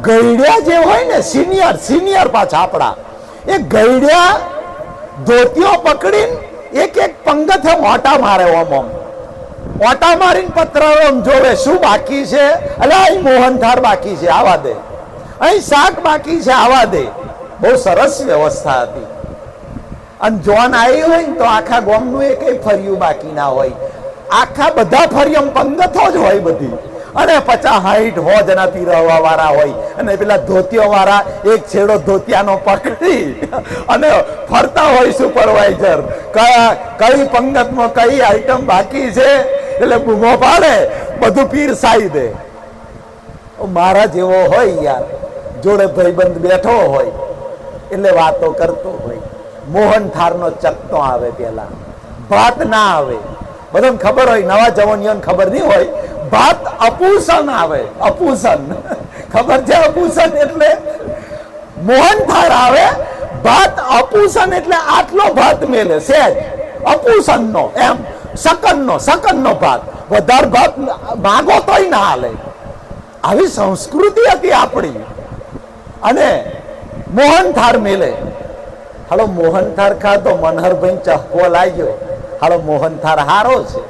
Speaker 1: ગઈડિયા જે હોય ને, સિનિયર પાછા આપણા, એ ગઈડિયા ધોતીઓ પકડીને એક પંગથે મોટા મારે. ઓમ મોટા મારીને પતરાળો જોવે શું બાકી છે. એટલે અહીં મોહનથાળ બાકી છે, આવા દે. અહીં શાક બાકી છે, આવા દે. બહુ સરસ વ્યવસ્થા હતી. અને જોન આવી હોય ને તો આખા ગામનું એક ફર્યું બાકી ના હોય. આખા બધા ફરિયમ પંગથો જ હોય બધી. અને 50-60 જણા પીરવવા વાળા હોય અને પેલા ધોતિયો વાળા એક છેડો ધોતિયાનો પકડી અને ફરતા હોય સુપરવાઇઝર, કઈ પંગતમાં કઈ આઈટમ બાકી છે એટલે બૂમો પાડે, બધું પીરસાઈ દે. મારા જેવો હોય યાર, જોડે ભાઈબંધ બેઠો હોય એટલે વાતો કરતો હોય. મોહનથાળનો ચકતો આવે, પેલા ભાત ના આવે. બધાને ખબર હોય, નવા જવાનીઓને ખબર નહીં હોય, ભાત અપૂસન આવે. અપૂસન ખબર છે? અપૂસન એટલે મોહનથાળ આવે, ભાત અપૂસન એટલે આટલો ભાત મેલે સહેજ, અપૂસન નો એમ, શકન નો ભાત. વધારે ભાત માગો તોય ના હાલે. આવી સંસ્કૃતિ હતી આપણી. અને મોહનથાળ મેલે. હાલો મોહનથાળ ખાધો, મનહરભાઈ ચહકો લાગ્યો, હાલો મોહનથાળ હારો છે,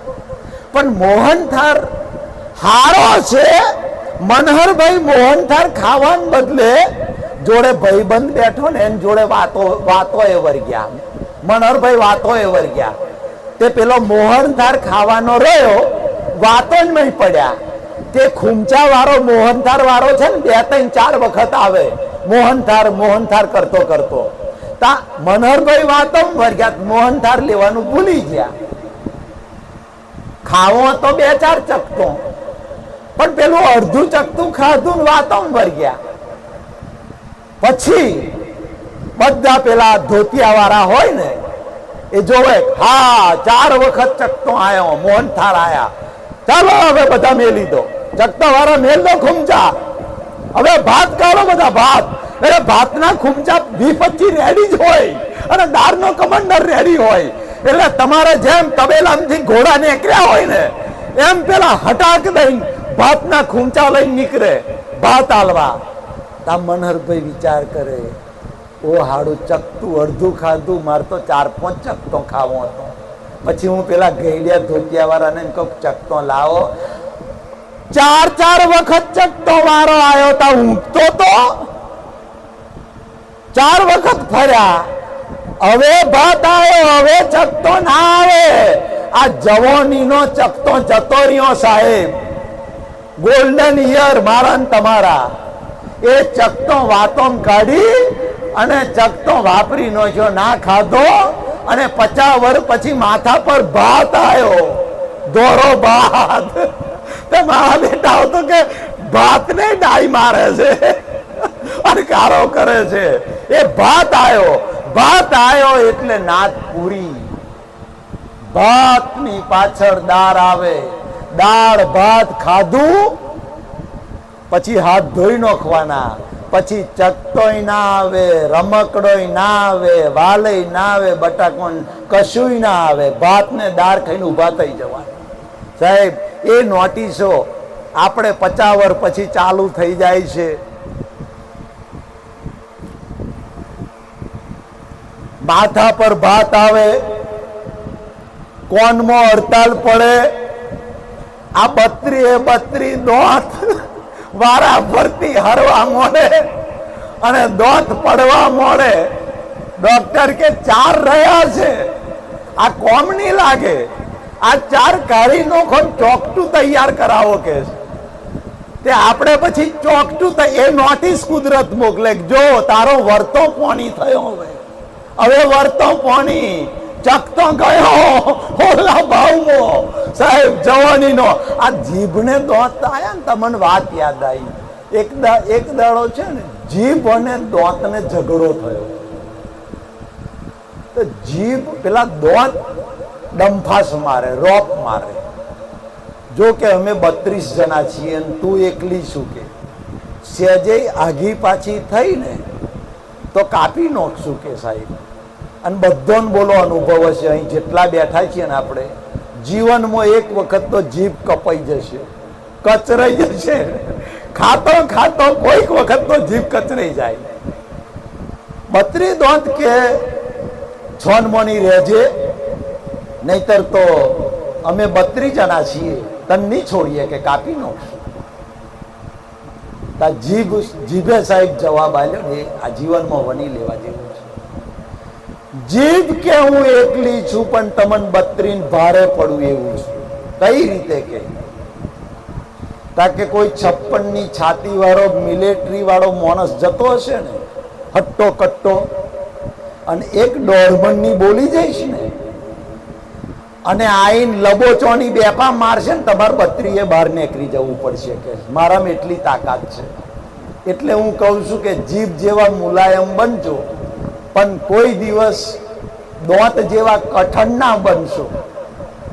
Speaker 1: પણ મોહનથાળ હારો છે. મનહરભાઈ મોહનથાળ ખાવાને બદલે જોડે ભાઈબંધ બેઠો ને એની જોડે વાતો એ વર્ગ્યા. મનહરભાઈ વાતો એ વર્ગ્યા. તે પેલો મોહનથાળ ખાવાનો રહ્યો, વાતો જ નહીં પડ્યા. તે ખૂંચા વાળો મોહનથાળ વાળો છે ને 2-3-4 વખત આવે મોહનથાળ કરતો કરતો. તા મનહરભાઈ વાતો વર્ગ્યા, મોહનથાળ લેવાનું ભૂલી ગયા. ખાવો તો 2-4 ચકતો, પણ પેલું અડધું ચકતું ખાધું ને વાતો વર્ગ્યા. પછી બધા પેલા ધોતિયા વાળા હોય ને એ જોવે, હા 4 વખત ચકતો આયો, મોહનથાળ આયા, ચાલો હવે બધા મેલી દો, ચકતા વાળા મેલ દો ખૂંચા, હવે ભાત કાઢો બધા ભાત. એટલે ભાતના ખૂંચા 20-25 રેડી જ હોય અને દાળનો કમંડર રેડી હોય. એટલે તમારે જેમ તબેલામાંથી ઘોડા નીકળ્યા હોય ને એમ પેલા હટાક દઈને ભાતના ખૂંચા લઈને નીકળે ભાત આલવા. તા મનહરભાઈ વિચાર કરે, ઓ હાડું ચકતું અડધું ખાધું, મારે તો 4-5 ચકતો ખાવો હતો. પછી હું પેલા ગઈડિયા ધોતિયા વાળાને કહું, ચકતો લાવો. 4 વખત ચકતો વારો આવ્યો તા ઊંઘતો તો 4 વખત ફર્યા. હવે ભાત આવ્યો, હવે ચકતો ના આવે. આ જવાનીનો ચકતો જતો રહ્યો સાહેબ. ગોલ્ડન યર મારા ને તમારા. એ ચકતો વાતો કાઢી અને ચકતો વાપરી નો છો, ના ખાધો. અને 50 વર્ષ પછી માથા પર ભાત આવ્યો, દોરો ભાત. તે મારા બેટા તો કે ભાત ને ડાઈ મારે છે અને કારો કરે છે. એ ભાત આવ્યો એટલે નાત પૂરી. ભાતની પાછળ દાળ આવે, દાળ ભાત ખાધું પછી હાથ ધોઈ નાખવાના, પછી ચકતોય ના આવે, રમકડોય ના આવે, વાલય ના આવે, બટાકોન કશુંય ના આવે. ભાત ને દાળ ખાઈને ઊભા થઈ જવાના. સાહેબ એ નોટિસો આપણે 50 વર્ષ પછી ચાલુ થઈ જાય છે. માથા પર ભાત આવે, કોનમાં હડતાલ પડે, આ 32 દોત વારા ફરતી હરવા મોડે અને દોત પડવા મોડે. ડોક્ટર કે 4 રહ્યા છે, આ કોમ નહીં લાગે, આ 4 કાઢી નોખો, ચોકટું તૈયાર કરાવો કે તે આપણે પછી ચોકટું એ નોટિસ કુદરત મોકલે, જો તારો વર્તો પોણી થયો, હવે વર્તો પોણી ચકતો ગયો હોલા ભાવમાં. સાહેબ જવાનીનો આ જીભને દોત આયા ને, તમને વાત યાદ આવી. એક દાડો છે ને જીભ અને દોતને ઝઘડો થયો. તો જીભ પેલા દોત ડંફાસ મારે, રોપ મારે. જો કે અમે 32 જણા છીએ અને તું એકલી શું કે સહેજે આઘી પાછી થઈ ને તો કાપી નાખશું કે સાહેબ. અને બધોને બોલો અનુભવ હશે, અહીં જેટલા બેઠા છીએ ને આપણે જીવનમાં એક વખત તો જીભ કપાઈ જશે, કચરાઈ જશે. ખાતો કોઈક વખત તો જીભ કચરાઈ જાય. 32 દોત કે છોનમોની રહેજે, નહીતર તો અમે 32 જણા છીએ, તને નહીં છોડીએ કે કાપી નાખશું. જીભે સાહેબ જવાબ આપ્યો ને, આ જીવનમાં વની લેવા જેવું છે. જીભ કે હું એકલી છું પણ તમને 32 ભારે પડું એવું છે. કઈ રીતે કે તાકે કોઈ 56 છાતી વાળો મિલિટરી વાળો માણસ જતો હશે ને હટ્ટો કટ્ટો, અને 1 દોઢ બોલી જઈશ ને અને આઈન લબોચોની બેપા મારશે ને, તમારે 32 બહાર નીકળી જવું પડશે કે મારામાં એટલી તાકાત છે. એટલે હું કહું છું કે જીભ જેવા મુલાયમ બનજો પણ કોઈ દિવસ દોત જેવા કઠણ ના બનશો.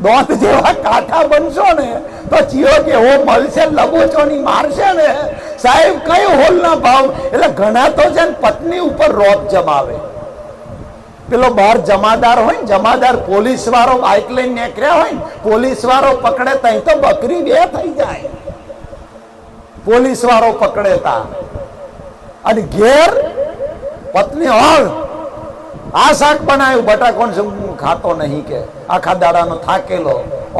Speaker 1: દોત જેવા કાઠા બનશો ને તો ચિયો કે હો મળશે, લબોચોની મારશે ને સાહેબ કઈ હોલ ના ભાવ. એટલે ઘણા તો છે ને પત્ની ઉપર રોપ જમાવે. પેલો બહાર જમાદાર હોય ને, જમાદાર પોલીસ વાળો બાઇક લઈને નીકળ્યા હોય ને, પોલીસ વાળો પકડે તઈ તો બકરી 2 થઈ જાય. પોલીસ વાળો પકડે તા અને ઘેર પત્ની હળ આ શાક બનાવ્યું બટાકોણ છે હું ખાતો નહીં કે આખા દાડાનો થાકેલો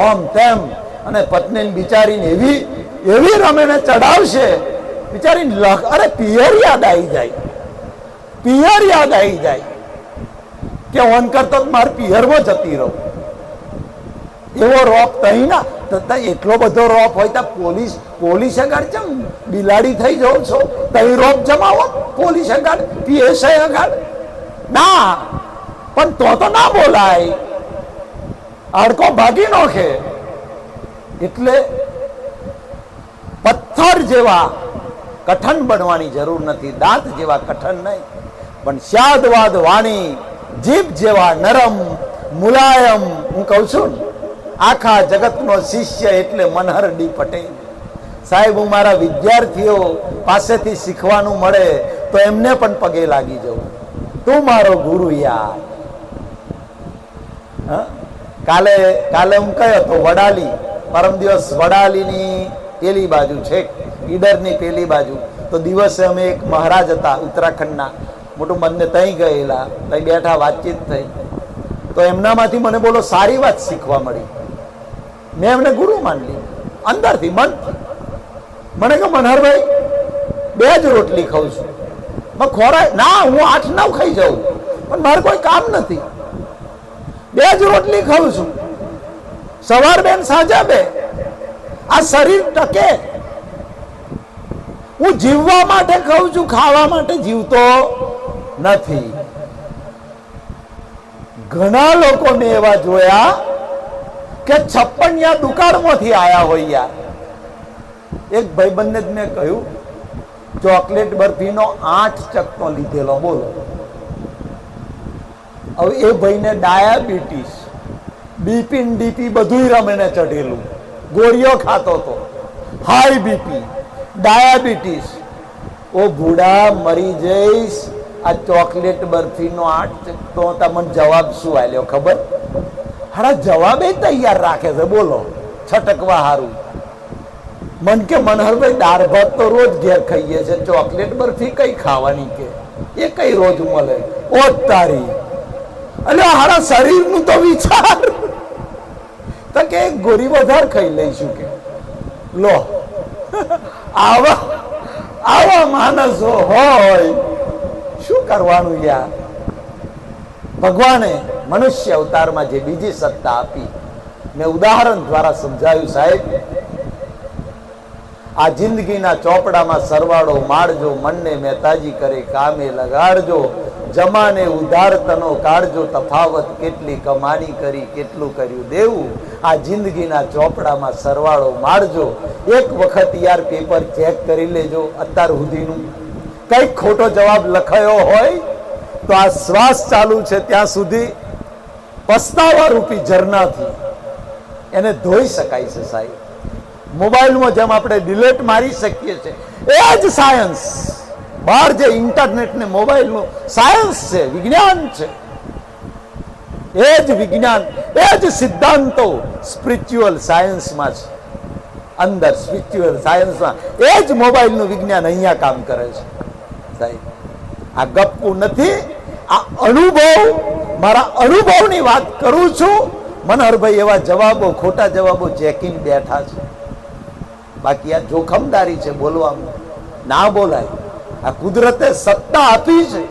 Speaker 1: ઓમ તેમ અને પત્ની બિચારીને એવી એવી રમેને ચડાવશે બિચારીને અરે પિયર યાદ આવી જાય, પિયર યાદ આવી જાય કે ઓન કરતો મારે પિયરમાં જતી રહું. એવો રોપ તહી ના એટલો બધો રોપ હોય તો પોલીસ આગળ ચમ બિલાડી થઈ જાવ છો તહી રોપ જમાવો પોલીસ આગળ પીએસઆઈ આગળ ના, પણ તો ના બોલાય, અડકો ભાગી નોખે. એટલે પથ્થર જેવા કઠણ બનવાની જરૂર નથી, દાંત જેવા કઠણ નહીં, પણ શાદવાદ વાણી જીભ જેવા નરમ મુલાયમ. હું કહું છું આખા જગતનો શિષ્ય એટલે મનહર ડી પટેલ સાહેબ. હું મારા વિદ્યાર્થીઓ પાસેથી શીખવાનું મળે તો એમને પણ પગે લાગી જવું. તું મારો ગુરુ યાર. કાલે હું કયો તો વડાલી, પરમ દિવસ વડાલીની પેલી બાજુ છે, ઈડરની પેલી બાજુ. તો દિવસે અમે એક મહારાજ હતા ઉત્તરાખંડના, મોટું બંને ત્યાં ગયેલા, ત્યાં બેઠા વાતચીત થઈ. તો એમનામાંથી મને બોલો સારી વાત શીખવા મળી. મેં એમને ગુરુ માની અંદરથી મનથી. મને કહો મનહરભાઈ 2 જ રોટલી ખાઉં છું, ખોરાક ના હું 8-9 ખાઈ જાઉં પણ મારે કોઈ કામ નથી, 2 જ રોટલી ખાઉં છું, સવાર 2 ને સાંજે 2. આ શરીર ટકે. હું જીવવા માટે ખાઉં છું, ખાવા માટે જીવતો નથી. ઘણા લોકો મેં એવા જોયા કે 56 દુકાળમાંથી આયા હોય યાર. એક ભાઈબંધને જ મેં કહ્યું ચોકલેટ બરફીનો 8 ચકનો લીધેલો, બોલો. હવે એ ભાઈને ડાયાબિટીસ, બીપી ડીપી બધું રમેને ચઢેલું, ગોળીઓ ખાતો હતો, હાઈ બીપી, ડાયાબિટીસ. ઓ ભૂડા મરી જઈશ, આ ચોકલેટ બરફીનો 8 ચક. તો તમને જવાબ શું આલ્યો ખબર? હાડા જવાબ એ તૈયાર રાખે છે, બોલો, છટકવા હારું. મન કે મનહરભાઈ દાળ ભાત તો રોજ ઘેર ખાઈએ છે, ચોકલેટ બરફી કઈ ખાવાની કે એ કઈ રોજ મળે? ઓ તારી, એટલે હારા શરીરનું તો વિચાર. તો કે એક ગોળી વધારે ખાઈ લઈશું કે લો. આવા માણસો હોય, શું કરવાનું યાર? ભગવાને મનુષ્ય અવતારમાં જે બીજી સત્તા આપી, મેં ઉદાહરણ દ્વારા સમજાવ્યું સાહેબ. આ જિંદગીના ચોપડામાં સરવાળો માળજો, મનને મહેતાજી કરે કામે લગાડજો, જમાને ઉધાર તનો કાઢજો, તફાવત કેટલી કમાણી કરી કેટલું કર્યું દેવું. આ જિંદગીના ચોપડામાં સરવાળો માળજો. એક વખત યાર પેપર ચેક કરી લેજો અત્યાર સુધીનું, કઈક ખોટો જવાબ લખાયો હોય તો આ શ્વાસ ચાલુ છે ત્યાં સુધી પસ્તાવા રૂપી ઝરણાથી એને ધોઈ શકાય છે સાહેબ. મોબાઈલમાં જેમ આપણે ડિલેટ મારી શકીએ છીએ, એ જ સાયન્સ બહાર જે ઇન્ટરનેટ ને મોબાઈલનું સાયન્સ છે, વિજ્ઞાન છે, એ જ વિજ્ઞાન, એ જ સિદ્ધાંતો સ્પિરિચ્યુઅલ સાયન્સમાં છે. અંદર સ્પિરિચ્યુઅલ સાયન્સમાં એ જ મોબાઈલનું વિજ્ઞાન અહીંયા કામ કરે છે સાહેબ. આ ગપ્પુ નથી, આ અનુભવ, મારા અનુભવની વાત કરું છું. મનહરભાઈ એવા જવાબો, ખોટા જવાબો ચેકીને બેઠા છે. બાકી આ જોખમદારી છે બોલવામાં, ના બોલાય. આ કુદરતે સત્તા આપી છે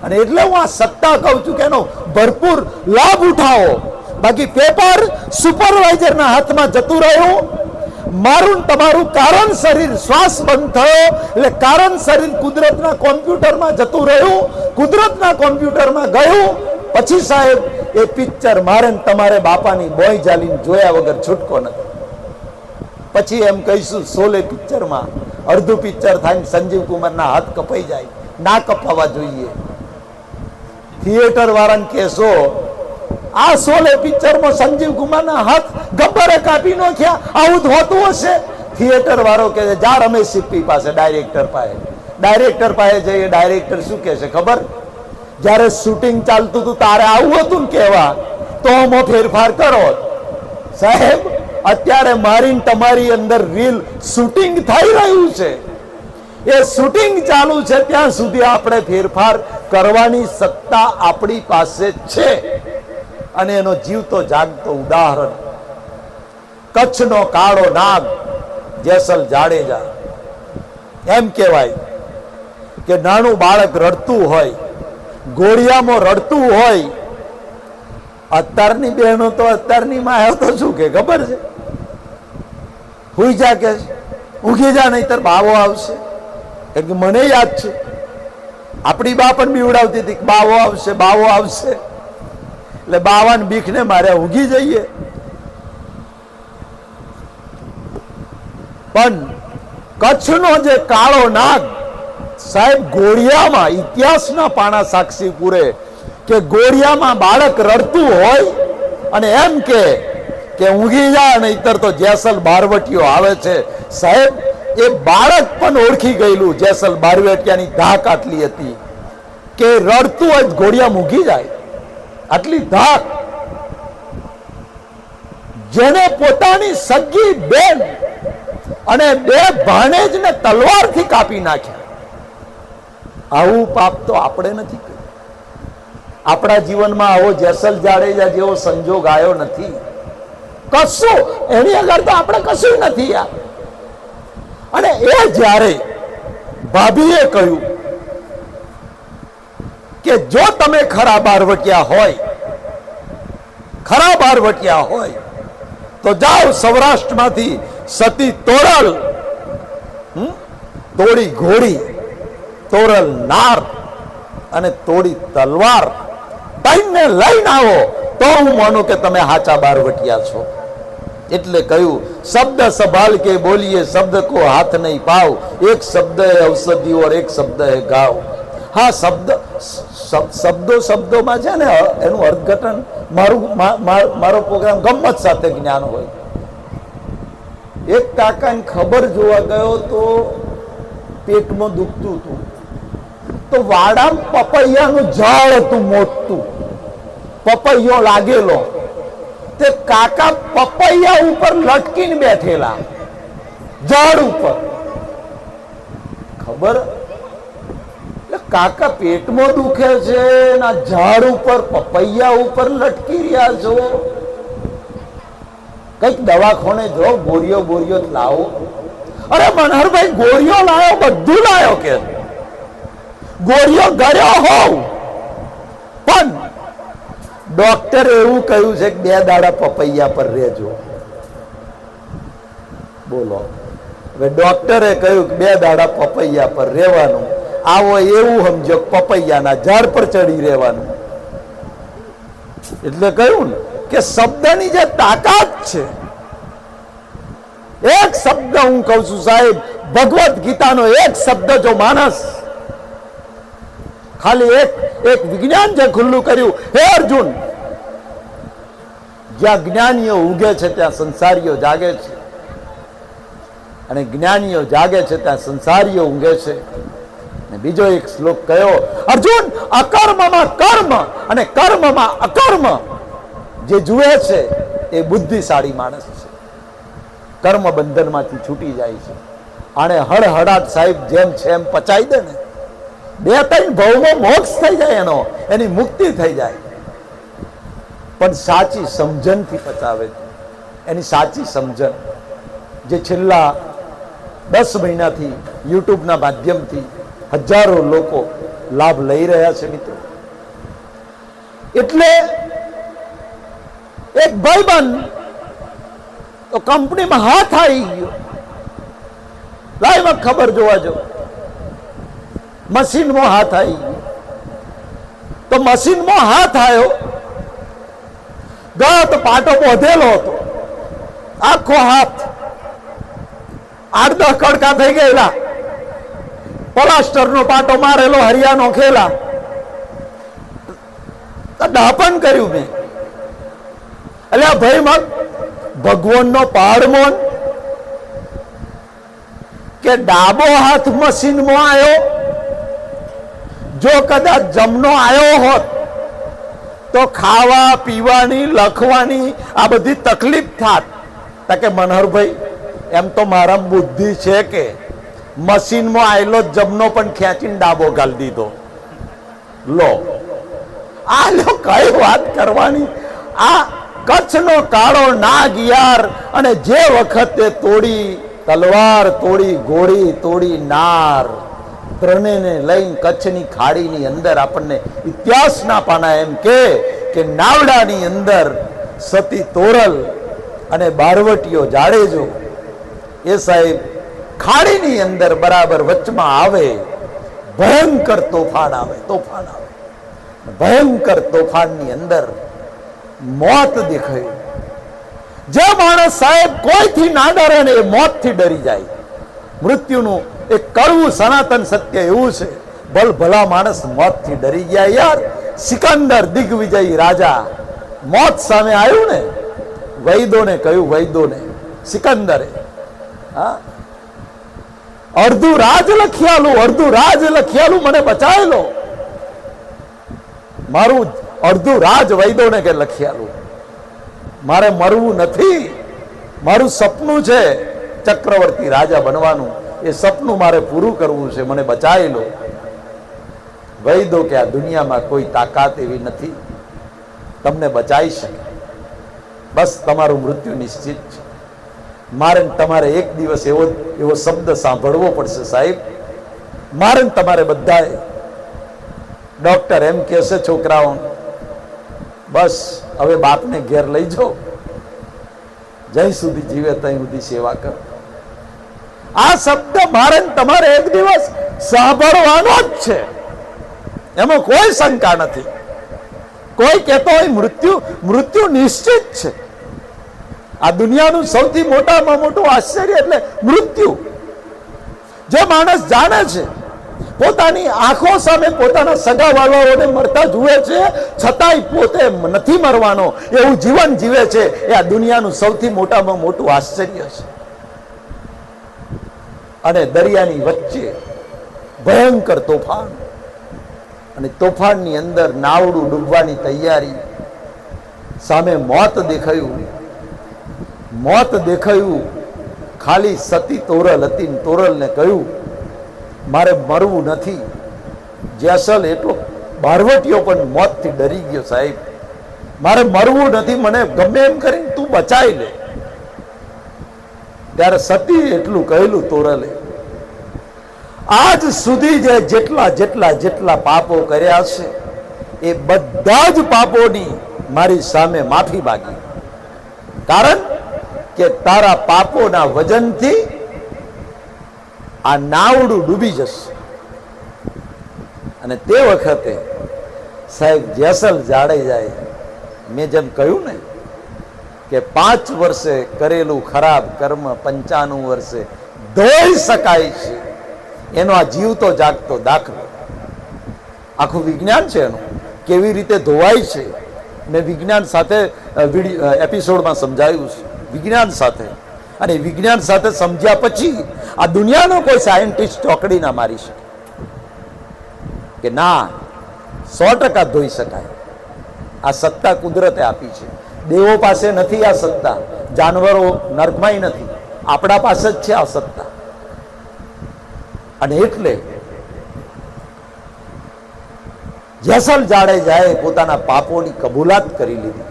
Speaker 1: અને એટલે હું આ સત્તા કહું છું કે એનો ભરપૂર લાભ ઉઠાવો. બાકી પેપર સુપરવાઇઝરના હાથમાં જતું રહ્યું, મારું તમારું કારણ શરીર શ્વાસ બંધ થયો એટલે કારણ શરીર કુદરતના કોમ્પ્યુટરમાં જતું રહ્યું, કુદરતના કોમ્પ્યુટરમાં ગયું. પછી સાહેબ એ પિક્ચર મારે તમારે બાપાની બોય જાલીને જોયા વગર છૂટકો નથી. પછી એમ કહીશું શોલે પિક્ચરમાં અડધું પિક્ચર થાય સંજીવ કુમારના હાથ કપાઈ જાય, ના કપાવા જોઈએ. થિયેટર વાળાને કહેશો આ શોલે પિક્ચરમાં સંજીવ કુમારના હાથ ગબ્બરે કાપી નાખ્યા, આવું હોતું હશે? થિયેટર વાળો કહે જા રમેશ સિપ્પી પાસે, ડાયરેક્ટર પાસે. ડાયરેક્ટર પાસે જઈએ, ડાયરેક્ટર શું કહે છે ખબર? જ્યારે શૂટિંગ ચાલતું હતું તારે આવું હતું ને કહેવા, તો આમાં ફેરફાર કરો સાહેબ. અત્યારે મારી તમારી અંદર રીલ શૂટિંગ થઈ રહ્યું છે. એ શૂટિંગ ચાલુ છે ત્યાં સુધી આપણે ફેરફાર કરવાની સત્તા આપણી પાસે છે. અને એનો જીવતો જાગતો ઉદાહરણ કચ્છનો કાળો નાગ જેસલ જાડેજા. એમ કહેવાય કે નાનું બાળક રડતું હોય, ઘોડિયામાં રડતું હોય. અત્યારની બહેનો તો અત્યારની માં તો શું કે ખબર છે, હુઈ જા કે ઊંઘી જા નહીતર બાવો આવશે. કારણ કે મને યાદ છે આપણી બા પણ બીવડાવતી હતી બાવો આવશે બાવો આવશે, એટલે બાવાને બીખને મારે ઊંઘી જઈએ. પણ કચ્છનો જે કાળો નાગ સાહેબ, ઘોડિયામાં ઇતિહાસના પાના સાક્ષી પૂરે કે ઘોડિયામાં બાળક રડતું હોય અને એમ કે ઊંઘી જા નહીતર તો જેસલ બારવટીયો આવે છે. સાહેબ, એ બાળક પણ ઓળખી ગયેલું જેસલ બારવટિયાની ધાક આટલી હતી કે રડતું હોય ઘોડિયા ઊંઘી જાય, આટલી ધાક. જેને પોતાની સગી બેન અને બે ભાણેજને તલવારથી કાપી નાખ્યા, આવું પાપ તો આપણે નથી કર્યું. આપણા જીવનમાં આવો જેસલ જાડેજા જેવો સંજોગ આવ્યો નથી. કશું એની આગળ તો આપણે કશું નથી યાર. અને એ જ્યારે ભાભીએ કહ્યું કે જો તમે ખરા બારવટિયા હોય તો જાઓ સૌરાષ્ટ્રમાંથી સતી તોરલ, તોડી ઘોડી, તોરલ નાર અને તોડી તલવાર બંને લઈને આવો તો હું માનું કે તમે હાચા બારવટિયા છો. એટલે કહ્યું શબ્દ સંભાल के बोलिए शब्द को हाथ नहीं पाओ, एक शब्द है औषधि और एक शब्द है गाव. હા, શબ્દોમાં છે ને એનું અર્થઘટન મારો પ્રોગ્રામ ગમત સાથે જ્ઞાન હોય. એક કાકાને ખબર જોવા ગયો તો પેટમાં દુખતું હતું, તો વાડામાં પપૈયાનું ઝાડ હતું મોટું, પપૈયો લાગેલો. તે કાકા પપૈયા ઉપર લટકીને બેઠેલા ઝાડ ઉપર. ખબર, કાકા પેટમાં દુખે છે ના ઝાડ ઉપર પપૈયા ઉપર લટકી રહ્યા છો. કઈક દવાખાને જો ગોળીઓ લાવો. અરે મનહરભાઈ ગોળીઓ લાયો, બધું લાયો કે ગોળીઓ ગળ્યો હોવ, પણ ડોક્ટરે એવું કહ્યું છે કે 2 દાડા પપૈયા પર રહેજો. બોલો, હવે ડોક્ટરે કહ્યું કે 2 દાડા પપૈયા પર રહેવાનું. આવો એવું સમજો પપૈયાના ઝાડ પર ચડી રહેવાનું. એટલે કહ્યું ને કે શબ્દની જે તાકાત છે, એક શબ્દ હું કહું છું સાહેબ, ભગવત ગીતાનો એક શબ્દ જો માણસ ખાલી એક વિજ્ઞાન જે ખુલ્લું કર્યું, હે અર્જુન, જ્યાં જ્ઞાનીઓ ઉગે છે ત્યાં સંસારીઓ જાગે છે, અને જ્ઞાનીઓ જાગે છે ત્યાં સંસારીઓ ઊંઘે છે. બીજો એક શ્લોક કયો, અર્જુન, અકર્મમાં કર્મ અને કર્મમાં અકર્મ જે જુએ છે એ બુદ્ધિશાળી માણસ છે, કર્મ બંધનમાંથી છૂટી જાય છે. આને હળહડાટ સાહેબ જેમ છે એમ પચાઈ દે ને, 2-3 ભાવમાં મોક્ષ થઈ જાય, એની મુક્તિ થઈ જાય. પણ સાચી સમજણથી પચાવે છે. એની સાચી સમજણ જે છેલ્લા 10 મહિનાથી યુટ્યુબના માધ્યમથી હજારો લોકો લાભ લઈ રહ્યા છે મિત્રો. એટલે એક ભાઈબંધ તો કંપનીમાં હાથ આવી ગયો, લાઈવમાં ખબર જોવા જો, મશીનમાં હાથ આવી ગયો. તો મશીનમાં હાથ આવ્યો, ગયો તો પાટો બોધેલો હતો, આખો હાથ 8-10 કડકા થઈ ગયેલા, પ્લાસ્ટરનો પાટો મારેલો, હરિયાનો ખેલા. દાપન કર્યું મેં. એટલે ભાઈ મગ ભગવાનનો પાડમોન કે ડાબો હાથ મશીનમાં આવ્યો, જો કદાચ જમનો આવ્યો હોત તો ખાવા પીવાની લખવાની આ બધી તકલીફ થાત. કે મનહરભાઈ એમ તો મારા બુદ્ધિ છે કે મશીનમાં આયલો જમનો પણ ખેંચીને ડાબો ગાલી દીધો. લો આ લો કઈ વાત કરવાની. આ કચ્છનો કાળો નાગ યાર, અને જે વખતે તોડી તલવાર, તોડી ઘોડી, તોડી નાર, ત્રણેયને લઈને કચ્છની ખાડીની અંદર આપણને ઇતિહાસના પાના એમ કે નાવડાની અંદર સતી તોરલ અને બારવટીયો જાડેજો એ સાહેબ ખાડીની અંદર બરાબર વચમાં આવે, ભયંકર તોફાન આવે. ભયંકર તોફાનની અંદર મોત દેખાયું. જે માણસ સાહેબ કોઈથી ના ડરે ને એ મોતથી ડરી જાય. મૃત્યુનું એક કડવું સનાતન સત્ય એવું છે. ભલા માણસ મોતથી ડરી ગયા યાર. સિકંદર દિગ્વિજયી રાજા મોત સામે આવ્યું ને, વૈદોને કહ્યું, વૈદોને સિકંદરે, હા, અડધું રાજ લખિયાલું મને બચાવી લો. મારું અડધું રાજ વૈદોને કે લખિયાલું, મારે મરવું નથી. મારું સપનું છે ચક્રવર્તી રાજા બનવાનું. એ સપનું મારે પૂરું કરવું છે, મને બચાવી લો. વૈદો કે આ દુનિયામાં કોઈ તાકાત એવી નથી તમને બચાવી શકે. બસ તમારું મૃત્યુ નિશ્ચિત છે. મારે તમારે એક દિવસ એવો શબ્દ સાંભળવો પડશે સાહેબ. મારે તમારે બધાએ, ડોક્ટર એમ કહેશે છોકરાઓ, બસ હવે બાપને ઘેર લઈ જાઓ, જ્યાં સુધી જીવે ત્યાં સુધી સેવા કરો. આ શબ્દ મારે તમારે એક દિવસ સાંભળવાનો જ છે, એમાં કોઈ શંકા નથી. કોઈ કહેતો હોય મૃત્યુ નિશ્ચિત છે. આ દુનિયાનું સૌથી મોટામાં મોટું આશ્ચર્ય એટલે મૃત્યુ. જે માણસ જાણે છે, પોતાની આંખો સામે પોતાના સગાવાળાઓને મરતા જુએ છે, છતાંય પોતે નથી મરવાનો એવું જીવન જીવે છે, એ આ દુનિયાનું સૌથી મોટામાં મોટું આશ્ચર્ય છે. અને દરિયાની વચ્ચે ભયંકર તોફાન, અને તોફાનની અંદર નાવડું ડૂબવાની તૈયારી. સામે મોત દેખાયું. ખાલી સતી તોરલ હતી. તોરલને કહ્યું, મારે મરવું નથી. જેસલ એટલો બારવટીયો પણ મોતથી ડરી ગયો, સાહેબ મારે મરવું નથી, મને ગમે એમ કરીને તું બચાવી લે. ત્યારે સતી એટલું કહેલું તોરલે, આજ સુધી જેટલા પાપો કર્યા છે એ બધા જ પાપોની મારી સામે માફી માગી. કારણ કે તારા પાપોના વજનથી આ નાવડું ડૂબી જશે. અને તે વખતે સાહેબ જેસલ જાડેજાએ, મેં જેમ કહ્યું ને કે 5 વર્ષે કરેલું ખરાબ કર્મ 95 વર્ષે ધોઈ શકાય છે, એનો આ જીવતો જાગતો દાખલો. આખું વિજ્ઞાન છે એનું, કેવી રીતે ધોવાય છે. મેં વિજ્ઞાન સાથે એપિસોડમાં સમજાવ્યું છે, વિજ્ઞાન સાથે. અને વિજ્ઞાન સાથે સમજ્યા પછી આ દુનિયાનો કોઈ સાયન્ટિસ્ટ ચોકડી ના મારી શકે કે ના 100% ધોઈ શકાય. આ સત્તા કુદરતે આપી છે. દેવો પાસે નથી આ સત્તા, જાનવરો નર્કમાંય નથી, આપણા પાસે જ છે આ સત્તા. અને એટલે જેસલ જાડેજાએ પોતાના પાપોની કબૂલાત કરી લીધી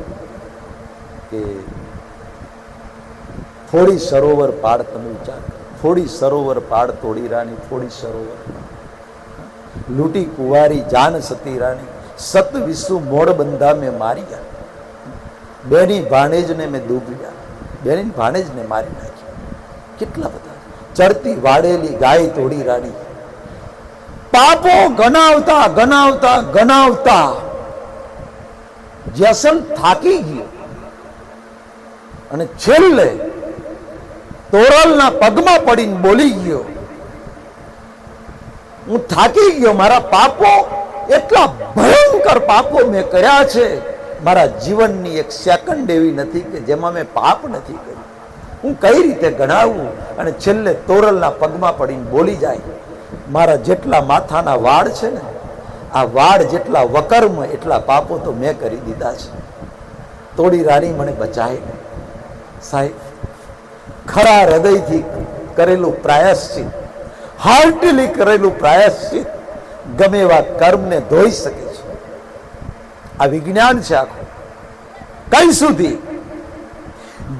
Speaker 1: કે થોડી સરોવર પાડ તમે વિચાર, થોડી સરોવર પાડ તોડી રાણી, થોડી સરોવર લૂટી કુંવારી જાન સતી રાણી, સત વિસુ મોડ બંધા મેં માર્યા, બેની ભાણેજને મેં ડૂબ્યા, બેની ભાણેજને મારી નાખી. કેટલા બધા ચરતી વાડેલી ગાય તોડી રાણી. પાપો ગણાવતા જેસલ થાકી ગયો અને છેલ્લે તોરલના પગમાં પડીને બોલી ગયો, હું થાકી ગયો, મારા પાપો એટલા ભયંકર પાપો મેં કર્યા છે, મારા જીવનની એક સેકન્ડ એવી નથી કે જેમાં મેં પાપ નથી કર્યું, હું કઈ રીતે ગણાવું. અને છેલ્લે તોરલના પગમાં પડીને બોલી જાય, મારા જેટલા માથાના વાળ છે ને, આ વાળ જેટલા વકર્મ એટલા પાપો તો મેં કરી દીધા છે. તોડી રાણી મને બચાવી. સાહેબ ખરા હૃદયથી કરેલું પ્રાયશ્ચિત, હાર્ટલી કરેલું પ્રાયશ્ચિત ગમે એવા કર્મને ધોઈ શકે છે. આ વિજ્ઞાન છે આખું. કઈ સુધી?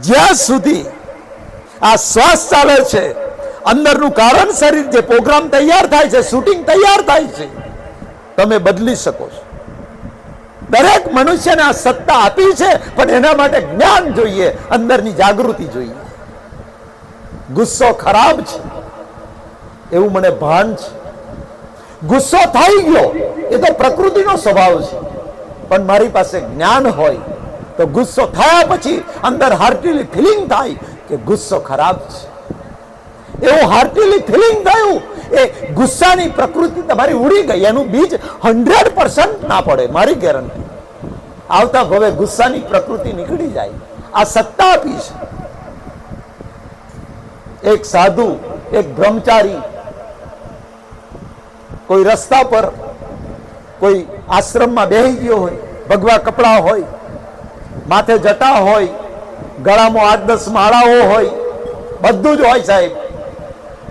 Speaker 1: જ્યાં સુધી આ શ્વાસ ચાલે છે, અંદરનું કારણ શરીર, જે પ્રોગ્રામ તૈયાર થાય છે, શૂટિંગ તૈયાર થાય છે, તમે બદલી શકો છો. દરેક મનુષ્યને આ સત્તા આપી છે, પણ એના માટે જ્ઞાન જોઈએ, અંદરની જાગૃતિ જોઈએ. ગુસ્સો ખરાબ છે એવું મને ભાન છે. ગુસ્સો થઈ ગયો એ તો પ્રકૃતિનો સ્વભાવ છે, પણ મારી પાસે જ્ઞાન હોય તો ગુસ્સો થયા પછી અંદર હાર્ટલી ફિલિંગ થાય કે ગુસ્સો ખરાબ છે. એવું હાર્ટલી ફિલિંગ થયું, એ ગુસ્સાની પ્રકૃતિ તમારી ઉડી ગઈ. એનું બીજ 100% ના પડે, મારી ગેરંટી. આવતા ભવે ગુસ્સાની પ્રકૃતિ નીકળી જાય. આ સત્તા આપી છે. એક સાધુ, એક બ્રહ્મચારી કોઈ રસ્તા પર કોઈ આશ્રમમાં બેહી ગયો હોય, ભગવા કપડા હોય, માથે જટા હોય, ગળામાં 8-10 માળાઓ હોય, બધું જ હોય સાહેબ.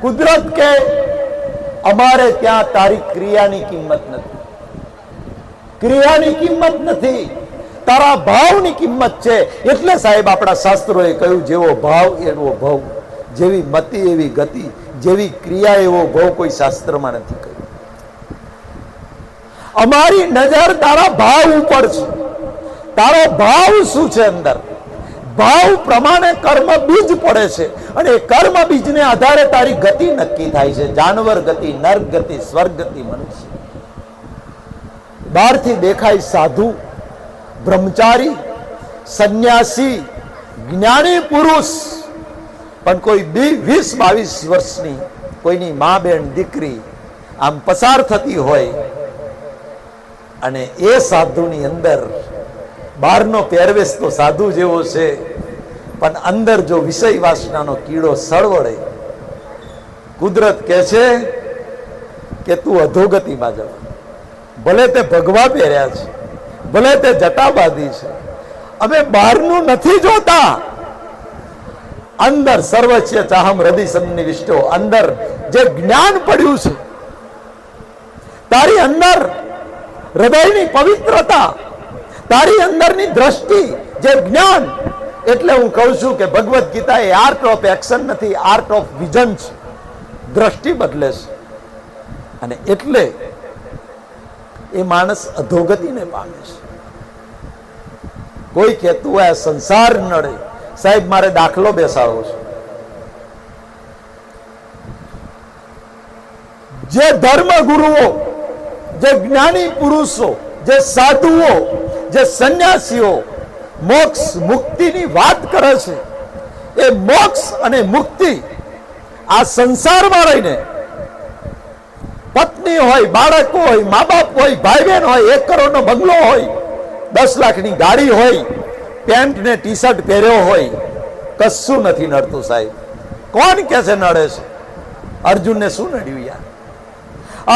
Speaker 1: કુદરત કે અમારે ત્યાં તારી ક્રિયાની કિંમત નથી. ક્રિયાની કિંમત નથી, તારા ભાવની કિંમત છે. એટલે સાહેબ આપણા શાસ્ત્રોએ કહ્યું, જેવો ભાવ એવો ભવ, જેવી મતિ એવી ગતિ, જેવી ક્રિયા એવો ભવ કોઈ શાસ્ત્રમાં નથી કહ્યું. અમારી નજર તારા ભાવ ઉપર છે. તારો ભાવ શું છે અંદર? ભાવ પ્રમાણે કર્મ બીજ પડે છે, અને એ કર્મ બીજને આધારે તારી ગતિ નક્કી થાય છે. જાનવર ગતિ, નર્ક ગતિ, સ્વર્ગ ગતિ, મનુષ્ય. બહારથી દેખાય સાધુ, બ્રહ્મચારી, સંન્યાસી, જ્ઞાની પુરુષ, પણ કોઈ 20-22 વર્ષની કોઈની મા બેન દીકરી આમ પસાર થતી હોય, અને એ સાધુની અંદર બહારનો પહેરવેશ તો સાધુ જેવો છે, પણ અંદર જો વિષય વાસનાનો કીડો સળવળે, કુદરત કહે છે કે તું અધોગતિમાં જવા. ભલે તે ભગવા પહેર્યા છે, ભલે તે જટા બાંધી છે, અમે બહારનું નથી જોતા. અંદર સર્વસ્ય ચાહમ હૃદય સન્નિવિષ્ટો, અંદર જે જ્ઞાન પડ્યું છે, તારી અંદર હૃદયની પવિત્રતા, તારી અંદરની દ્રષ્ટિ, જે જ્ઞાન. એટલે હું કહું છું કે ભગવદ્ ગીતા એ આર્ટ ઓફ એક્શન નથી, આર્ટ ઓફ વિઝન છે. દ્રષ્ટિ બદલે છે, અને એટલે એ માણસ અધોગતિને પામે છે. કોઈ કહેતું હોય સંસાર નડે, સાહેબ મારે દાખલો બેસાડવો છે. જે ધર્મ ગુરુઓ, જે જ્ઞાની પુરુષો, જે સાધુઓ, જે સંન્યાસીઓ મોક્ષ મુક્તિની વાત કરે છે, એ મોક્ષ અને મુક્તિ આ સંસારમાં રહીને, પત્ની હોય, બાળકો હોય, મા બાપ હોય, ભાઈ બહેન હોય, 1 કરોડનો બંગલો હોય, 10 લાખની ગાડી હોય, પેન્ટ ને ટી-શર્ટ પહેર્યો હોય, કશું નથી નડતું સાહેબ. કોણ કે છે નડે છે? અર્જુનને શું નડ્યું યાર?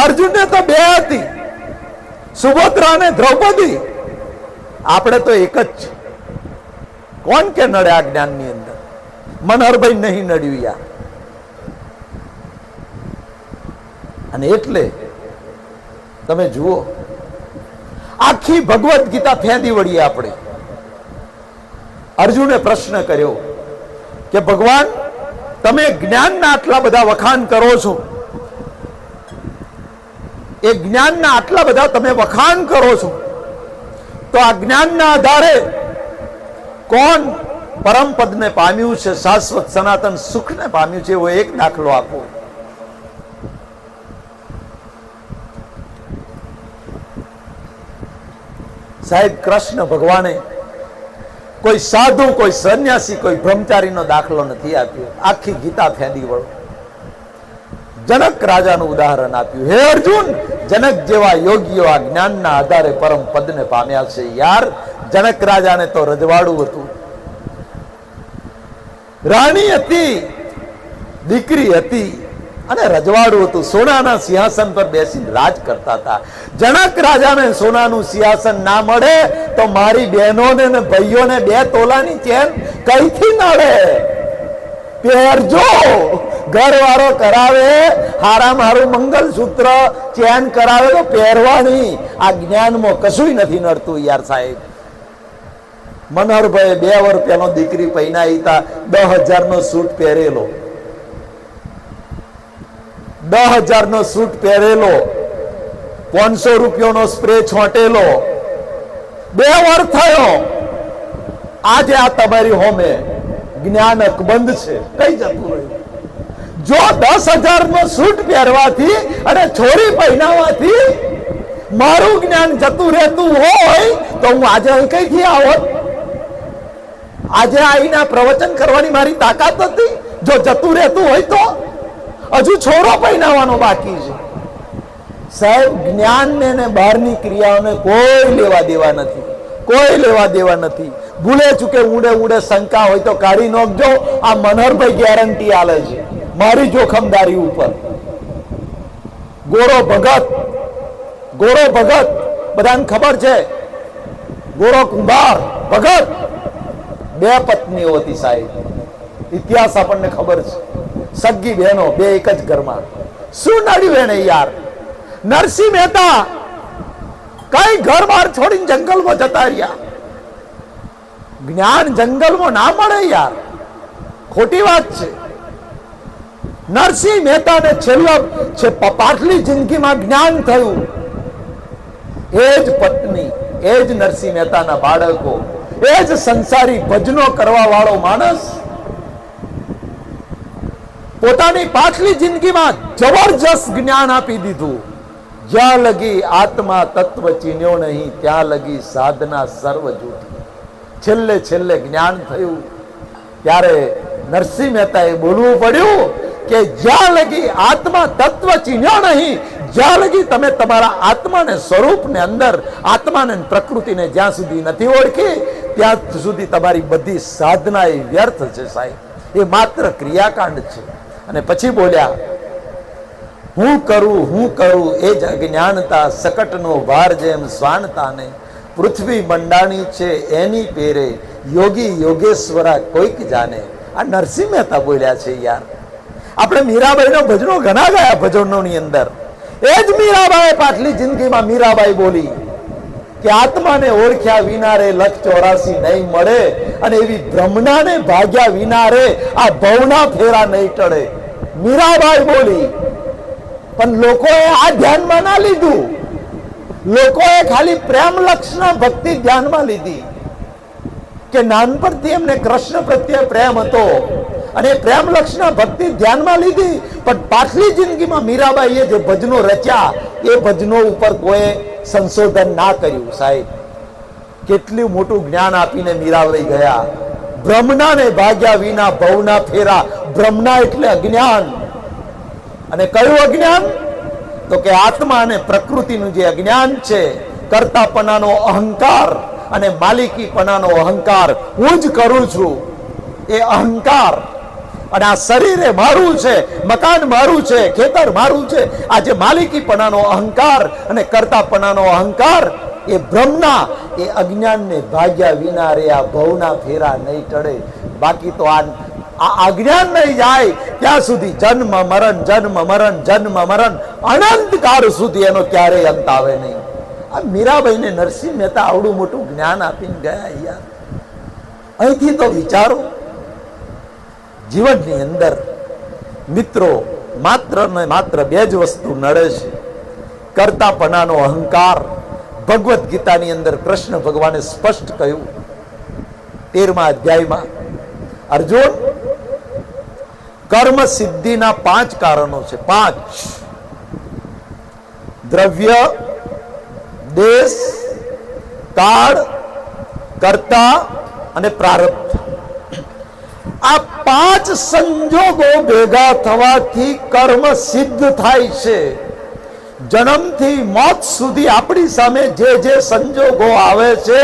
Speaker 1: અર્જુનને તો 2 હતી, સુભદ્રા અને દ્રૌપદી. આપણે તો એક જ છે. કોણ કે નડે આ જ્ઞાનની અંદર? મનહરભાઈ નહીં નડ્યું યાર. અને એટલે તમે જુઓ, આખી ભગવદ્ ગીતા ફેંદી વળીએ આપણે. અર્જુને પ્રશ્ન કર્યો કે ભગવાન, તમે જ્ઞાનના આટલા બધા વખાણ કરો છો, એ જ્ઞાનના આટલા બધા તમે વખાણ કરો છો, તો આ જ્ઞાનના આધારે કોણ પરમ પદને પામ્યું છે, શાશ્વત સનાતન સુખને પામ્યું છે? એવો એક દાખલો આપો. સાહેબ, કૃષ્ણ ભગવાને કોઈ સાધુ, કોઈ સંન્યાસી, કોઈ બ્રહ્મચારીનો દાખલો નથી આપ્યો. આખી ગીતા ફેંદી વળો. જનક રાજાનું ઉદાહરણ આપ્યું. હે અર્જુન, જનક જેવા યોગીઓ આ જ્ઞાનના આધારે પરમ પદને પામ્યા છે. યાર, જનક રાજાને તો રજવાડું હતું, રાણી હતી, દીકરી હતી, અને રજવાડું હતું. સોનાના સિંહાસન પર બેસીને રાજ કરતા હતા. જનક રાજાને સોનાનું સિંહાસન ના મળે તો મારી બહેનોને ને ભાઈઓને 2 તોલાની ચેન કઈથી નડે? પહેરજો. ઘરવાળો કરાવે હારામાં હારું મંગલસૂત્ર ચેન કરાવે તો પહેરવાની. આ જ્ઞાનમાં કશું નથી નડતું યાર સાહેબ. મનોહરભાઈ 2 વર્ષ પહેલો દીકરી પૈનાઈ હતા, 10,000 નો સૂટ પહેરેલો, 10,000 નો સૂટ પહેરેલો, 500 રૂપિયાનો સ્પ્રે છોટેલો, 2 વર્ષ થયો. આજે આ તમારી હોમે જ્ઞાન અકબંધ છે, કઈ જતું રહ્યું? જો 10,000 નો સૂટ પહેરવાથી અને છોરી પહેરાવાથી મારું જ્ઞાન જતું રહેતું હોય તો હું આજે અહીં કઈથી આવત? આજે આઈના પ્રવચન કરવાની મારી તાકાત હતી? જો જતું રહેતું હોય તો હજુ છોરો પહેરાવાનો બાકી છે. સાહેબ, જ્ઞાનને ને બહારની ક્રિયાઓને કોઈ લેવા દેવા નથી, કોઈ લેવા દેવા નથી. ભૂલે ચૂકે ઊંડે શંકા હોય તો કાઢી નાખજો. આ મનોહરભાઈ ગેરંટી આલે છે મારી જોખમદારી ઉપર. ગોરો ભગત બધાને ખબર છે, ગોરો કુંભાર ભગત 2 પત્નીઓ હતી સાહેબ. ઇતિહાસ આપણને ખબર છે. સગી બહેનો 2 એક જ ઘરમાં. શું નડ્યું એને યાર? નરસિંહ મહેતા કઈ ઘર બહાર છોડીને જંગલમાં જતા રહ્યા. જ્ઞાન જંગલમાં ના મળે યાર, ખોટી વાત છે. નરસિંહ મહેતાને છેલ્લા પાછલી જિંદગીમાં જ્ઞાન થયું. એ જ પત્ની, એ જ નરસિંહ મહેતાના બાળકો, એ જ સંસારી ભજનો કરવા વાળો માણસ પોતાની પાછલી જિંદગીમાં જબરજસ્ત જ્ઞાન આપી દીધું. જ્યાં લગી આત્મા તત્વ ચીન્યો નહીં ત્યાં લગી સાધના સર્વ જૂઠી. છેલ્લે જ્ઞાન થયું ત્યારે નરસિંહ મહેતાએ બોલવું પડ્યું કે જ્યાં લગી આત્મા તત્વ ચીન્યો નહીં, જ્યાં લગી તમે તમારા આત્માને સ્વરૂપને અંદર આત્માને પ્રકૃતિને જ્યાં સુધી નથી ઓળખી ત્યાં સુધી તમારી બધી સાધના એ વ્યર્થ છે સાહેબ. એ માત્ર ક્રિયાકાંડ છે. અને પછી બોલ્યા, હું કરું એ જ અજ્ઞાનતા, સકટનો ભાર જેમ સ્વાનતાને, પૃથ્વી મંડાણી છે એની પેરે, યોગી યોગેશ્વરા કોઈક જાને. આ નરસિંહ મહેતા બોલ્યા છે યાર. આપણે મીરાબાઈનો ભજનો ઘણા ગયા ભજનોની અંદર. એ જ મીરાબાઈ પાછલી જિંદગીમાં મીરાબાઈ બોલી કે આત્માને ઓળખ્યા વિના રે 184 નહીં મળે, અને એવી બ્રહ્મણાને ભાગ્યા વિના રે આ ભવના ફેરા નહીં ટળે. મીરાબાઈ બોલી. પણ લોકોએ આ ધ્યાનમાં ના લીધું. લોકોએ ખાલી પ્રેમ લક્ષના ભક્તિ ધ્યાનમાં લીધી કે નાનપણથી એમને કૃષ્ણ પ્રત્યે પ્રેમ હતો અને પ્રેમ લક્ષના ભક્તિ ધ્યાનમાં લીધી. પણ પાછલી જિંદગીમાં મીરાબાઈએ જે ભજનો રચ્યા એ ભજનો ઉપર કોઈ સંશોધન ના કર્યું સાહેબ. કેટલું મોટું જ્ઞાન આપીને મીરાબાઈ ગયા. બ્રહ્મણાને ભાગ્યા વિના ભવના ફેરા. બ્રહ્મણા એટલે અજ્ઞાન. અને કયું અજ્ઞાન? તો કે આત્મા અને પ્રકૃતિનું જે અજ્ઞાન છે, કર્તાપણાનો અહંકાર અને માલિકીપણાનો અહંકાર, હું જ કરું છું એ અહંકાર, અને આ શરીરે મારું છે, મકાન મારું છે, ખેતર મારું છે, આ જે માલિકીપણાનો અહંકાર અને કર્તાપણાનો અહંકાર એ બ્રહ્મના એ અજ્ઞાનને ભાગ્યા વિના રે આ ભવના ફેરા નહીં ટળે. બાકી તો આ અજ્ઞાન નહીં જાય ત્યાં સુધી જન્મ મરણ અનંતકાળ સુધી એનો ક્યારેય અંત આવે નહીં. આ મીરાબાઈને નરસિંહ મહેતા આવડું મોટું જ્ઞાન આપીને ગયા યાર. અહીંથી તો વિચારો, જીવનની અંદર મિત્રો માત્ર ને માત્ર 2 જ વસ્તુ નડે છે. કર્તાપણાનો અહંકાર. ભગવદ્ ગીતાની અંદર કૃષ્ણ ભગવાને સ્પષ્ટ કહ્યું 13મા અધ્યાયમાં, અર્જુન, કર્મ સિદ્ધિના 5 કારણો છે. 5: દ્રવ્ય, દેશ, કાળ, કર્તા અને પ્રારબ્ધ. આ 5 સંજોગો ભેગા થવાથી કર્મ સિદ્ધ થાય છે. જન્મથી મોત સુધી આપણી સામે જે સંજોગો આવે છે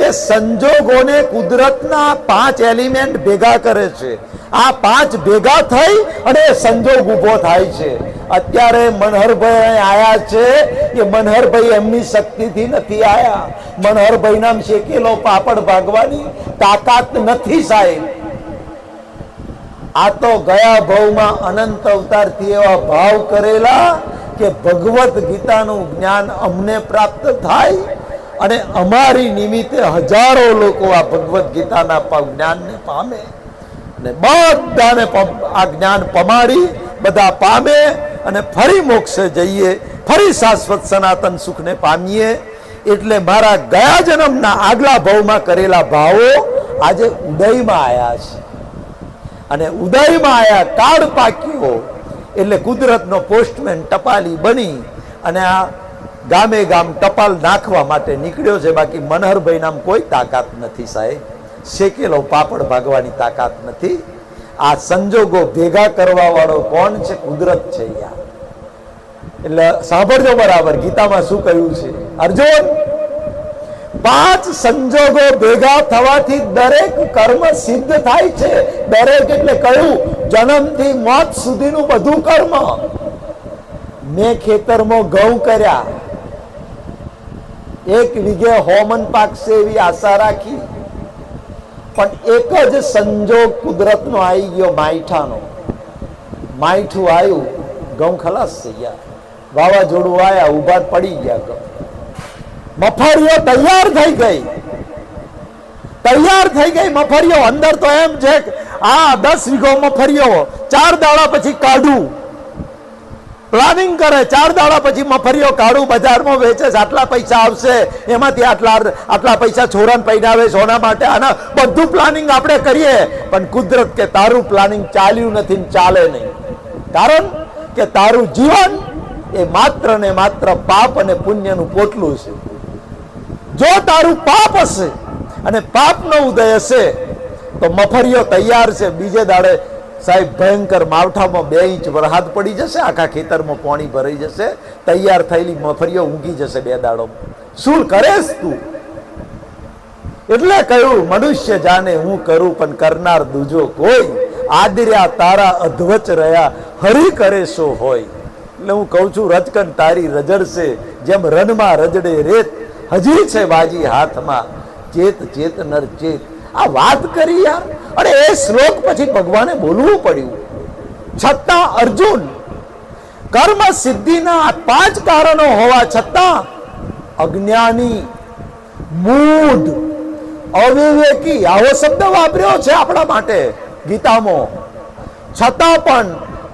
Speaker 1: એ સંજોગોને કુદરતના 5 એલિમેન્ટ ભેગા કરે છે. આ 5 ભેગા થઈ અને સંજોગ ઉભો થાય છે. અત્યારે મનહરભાઈ આયા છે એ મનહરભાઈ એમની શક્તિથી નથી આયા. મનહરભાઈ નામ શેકેલો પાપડ ભાગવાની તાકાત નથી સાહેબ. આ તો ગયા ભાવમાં અનંત અવતારથી એવા ભાવ કરેલા કે ભગવદ્ ગીતાનું જ્ઞાન અમને પ્રાપ્ત થાય અને અમારી નિમિત્તે હજારો લોકો આ ભગવદ્ ગીતાના જ્ઞાનને પામે અને બધાને આ જ્ઞાન પમાડી બધા પામે અને ફરી મોક્ષે જઈએ, ફરી શાશ્વત સનાતન સુખને પામીએ. એટલે મારા ગયા જન્મના આગલા ભાવમાં કરેલા ભાવો આજે ઉદયમાં આવ્યા છે અને ઉદયમાં આવ્યા કાળ પાક્યો એટલે કુદરતનો પોસ્ટમેન ટપાલી બની અને આ ગામે ગામ ટપાલ નાખવા માટે નીકળ્યો છે. બાકી મનહરભાઈ નામ કોઈ તાકાત નથી સાહેબ, શેકેલો પાપડ ભાગવાની તાકાત નથી. આ સંજોગો ભેગા કરવા વાળો કોણ છે? કુદરત છે યાર. એટલે સાંભળજો બરાબર, ગીતામાં શું કહ્યું છે? અર્જુન, 5 સંજોગો ભેગા થવાથી દરેક કર્મ સિદ્ધ થાય છે. દરેક એટલે કયું? જન્મથી મોત સુધીનું બધું કર્મ. મેં ખેતરમાં ઘઉં કર્યા, 1 વીઘે હોમન પાકશે એવી આશા રાખી, પણ એક જ સંજોગ કુદરતનો આવી ગયો, માઠાનો. માઠું આવ્યું, ઘઉં ખલાસ થઈ ગયા. વાવાઝોડું આવ્યા, ઉભા પડી ગયા ઘઉં. મફળીઓ તૈયાર થઈ ગઈ, તૈયાર થઈ ગઈ મફળીઓ. અંદર તો એમ છે કે આ 10 વીઘો મફળીઓ 4 દાડા પછી કાઢું, પ્લાનિંગ કરે. 4 દાડા પછી મફળીઓ કાઢું, બજારમાં વેચે, આટલા પૈસા આવશે, એમાંથી આટલા પૈસા છોરાને પૈનાવે, સોના માટે, આના બધું પ્લાનિંગ આપણે કરીએ. પણ કુદરત કે તારું પ્લાનિંગ ચાલ્યું નથી, ચાલે નહીં. કારણ કે તારું જીવન એ માત્ર ને માત્ર પાપ અને પુણ્યનું પોટલું છે. જો તારું પાપ હશે અને પાપનો ઉદય હશે તો મફળીઓ તૈયાર છે. બીજે દાડે સાહેબ ભયંકર માવઠામાં 2 ઇંચ વરસાદ પડી જશે, આખા ખેતરમાં પાણી ભરાઈ જશે, તૈયાર થયેલી મફળીઓ ઊંઘી જશે 2 દાડોમાં. શું કરેશ તું? એટલે કહ્યું, મનુષ્ય જાણે હું કરું પણ કરનાર દૂજો કોઈ, આદર્યા તારા અધવચ રહ્યા હરી કરે સો હોય. એટલે હું કહું છું, રજકન તારી રજડશે જેમ રનમાં રજડે રેત, હજી છે બાજી હાથમાં, ચેત ચેત નર ચેત. આ વાત કરી યાર. અને એ શ્લોક પછી ભગવાને બોલવું પડ્યું. છતાં અર્જુન, કર્મ સિદ્ધિના 5 કારણો હોવા છતાં અજ્ઞાની, મૂઢ, અવિવેકી, આવો શબ્દ વાપર્યો છે આપણા માટે ગીતામાં. છતાં પણ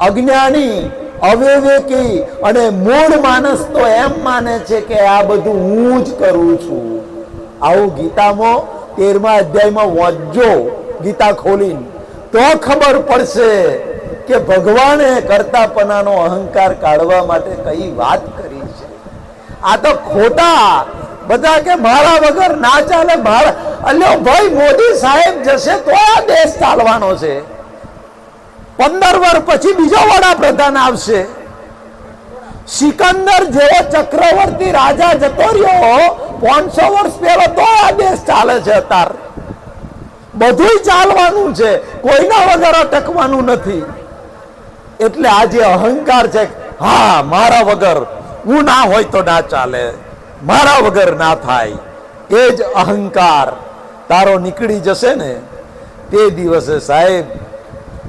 Speaker 1: અજ્ઞાની, અવિવેકી અને મૂળ માણસ તો એમ માને છે કે આ બધું હું જ કરું છું. આવું ગીતામાં 13મા અધ્યાયમાં વાંચજો, ગીતા ખોલીને, તો ખબર પડશે કે ભગવાને કરતાપનાનો અહંકાર કાઢવા માટે કઈ વાત કરી છે. આ તો ખોટા બધા કે મારા વગર ના ચાલે. મારા અલ્યો ભાઈ, મોદી સાહેબ જશે તો આ દેશ ચાલવાનો છે. 15 વર્ષ પછી બીજો વડાપ્રધાન આવશે. સિકંદર જેવો ચક્રવર્તી રાજા જતો રહ્યો 500 વર્ષ પહેલા, તો આ દેશ ચાલે છે. અત્યારે બધું ચાલવાનું છે, કોઈના વગર અટકવાનું નથી. એટલે આ જે અહંકાર છે, હા મારા વગર હું ના હોય તો ના ચાલે, મારા વગર ના થાય, એ જ અહંકાર તારો નીકળી જશે ને તે દિવસે સાહેબ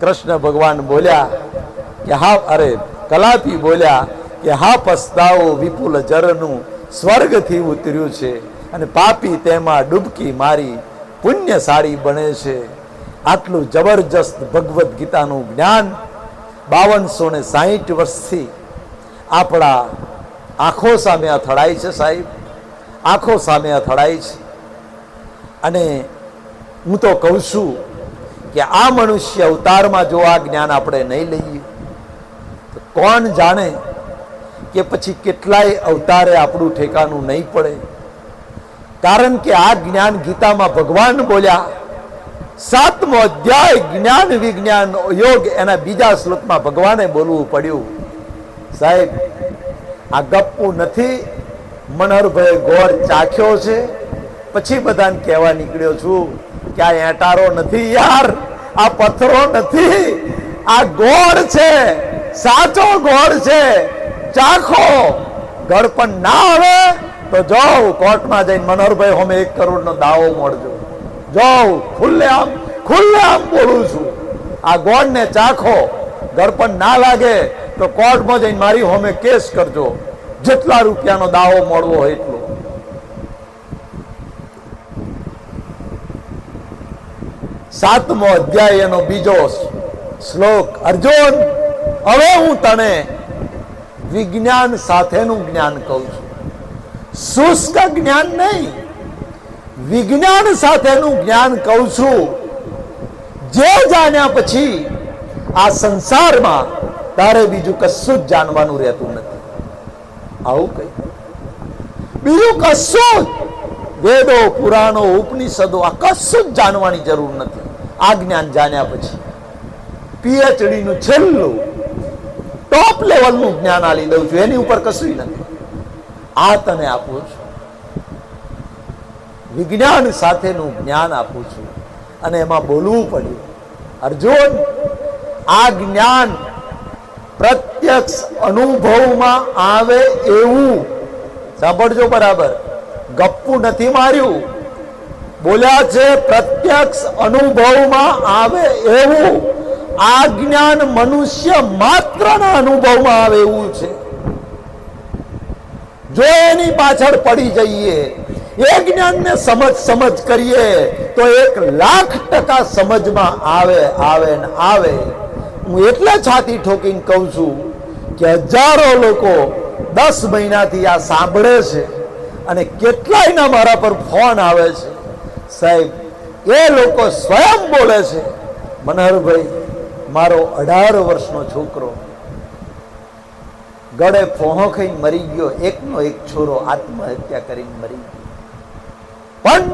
Speaker 1: કૃષ્ણ ભગવાન બોલ્યા કે હા, અરે કલાપી બોલ્યા કે હા પસ્તાવો વિપુલ જરનું સ્વર્ગથી ઉતર્યું છે અને પાપી તેમાં ડૂબકી મારી પુણ્યશાળી બને છે. આટલું જબરજસ્ત ભગવદ્ ગીતાનું જ્ઞાન 5260 વર્ષથી આપણા આંખો સામે અથડાય છે સાહેબ, આંખો સામે અથડાય છે. અને હું તો કહું છું કે આ મનુષ્ય અવતારમાં જો આ જ્ઞાન આપણે નહીં લઈએ તો કોણ જાણે કે પછી કેટલાય અવતારે આપણું ઠેકાનું નહીં પડે. કારણ કે આ જ્ઞાન ગીતામાં ભગવાન બોલ્યા, 7મો અધ્યાય જ્ઞાન વિજ્ઞાન યોગ, એના બીજા શ્લોકમાં ભગવાને બોલવું પડ્યું. સાહેબ આ ગપ્પુ નથી, મનહરભાઈ ગોળ ચાખ્યો છે, પછી બધાને કહેવા નીકળ્યો છું કે આ એટારો નથી યાર, આ પથ્થરો નથી, આ ગોળ છે, સાચો ગોળ છે, ચાખો. ગળપણ ના આવે તો જાઓ કોર્ટમાં જઈને મનોહરભાઈ હોમે 1 કરોડનો દાવો મળજો. જાઓ, ખુલ્લે આમ બોલું છું. આ ગોળને ચાખો, ગળપણ ના લાગે તો કોર્ટમાં જઈને મારી હોમે કેસ કરજો, જેટલા રૂપિયાનો દાવો મળવો હોય એટલો. સાતમો અધ્યાય એનો બીજો શ્લોક. અર્જુન, હવે હું તને વિજ્ઞાન સાથેનું જ્ઞાન કહું છું, શુષ્ક જ્ઞાન નહીં, વિજ્ઞાન સાથેનું જ્ઞાન કહું છું, જે જાણ્યા પછી આ સંસારમાં તારે બીજું કશું જ જાણવાનું રહેતું નથી. આવું કઈ બીજું કશું જ, વેદો, પુરાણો, ઉપનિષદો, આ કશું જ જાણવાની જરૂર નથી. આ જ્ઞાન જાણ્યા પછી પીએચડી નું છેલ્લું ટોપ લેવલનું જ્ઞાન આલી દઉં છું, એની ઉપર કશું નથી. આ તને આપું છું, વિજ્ઞાન સાથેનું જ્ઞાન આપું છું. અને એમાં બોલવું પડ્યું, અર્જુન, આ જ્ઞાન પ્રત્યક્ષ અનુભવમાં આવે એવું, સાંભળજો બરાબર, ગપ્પુ નથી માર્યું, બોલ્યા છે પ્રત્યક્ષ અનુભવમાં આવે એવું. આ જ્ઞાન મનુષ્ય માત્રના અનુભવમાં આવે એવું છે. જો એની પાછળ પડી જઈએ, એ જ્ઞાનને સમજ કરીએ તો 1,00,000% સમજમાં આવે ને આવે. હું એટલે છાતી ઠોકીને કહું છું કે હજારો લોકો 10 મહિનાથી આ સાંભળે છે અને કેટલાયના મારા પર ફોન આવે છે. સાહેબ, એ લોકો સ્વયં બોલે છે, મનહરભાઈ, મારો 18 વર્ષનો છોકરો ગળે ફોહો ખાઈને મરી ગયો, એકનો એક છોરો આત્મહત્યા કરીને મરી ગયો. પણ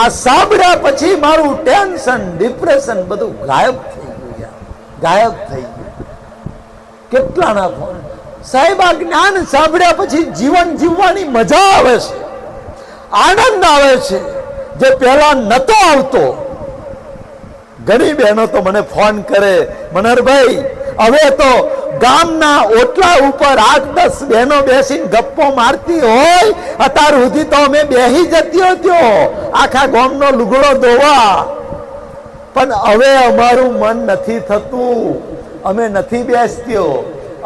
Speaker 1: આ સાંભળ્યા પછી મારું ટેન્શન, ડિપ્રેશન બધું ગાયબ થઈ ગયું, ગાયબ થઈ ગયું. કેટલાના ફોન. સાહેબ, આ જ્ઞાન સાંભળ્યા પછી જીવન જીવવાની મજા આવે છે, આનંદ આવે છે, જે પહેલા નતો આવતો. ઘણી બહેનો તો મને ફોન કરે, મનહરભાઈ, હવે તો ગામના ઓટલા ઉપર 8-10 બહેનો બેસીને ગપ્પો મારતી હોય, અત્યાર સુધી તો અમે બેહી જતી હતો આખા ગામનો લુગડો ધોવા, પણ હવે અમારું મન નથી થતું, અમે નથી બેસતીઓ,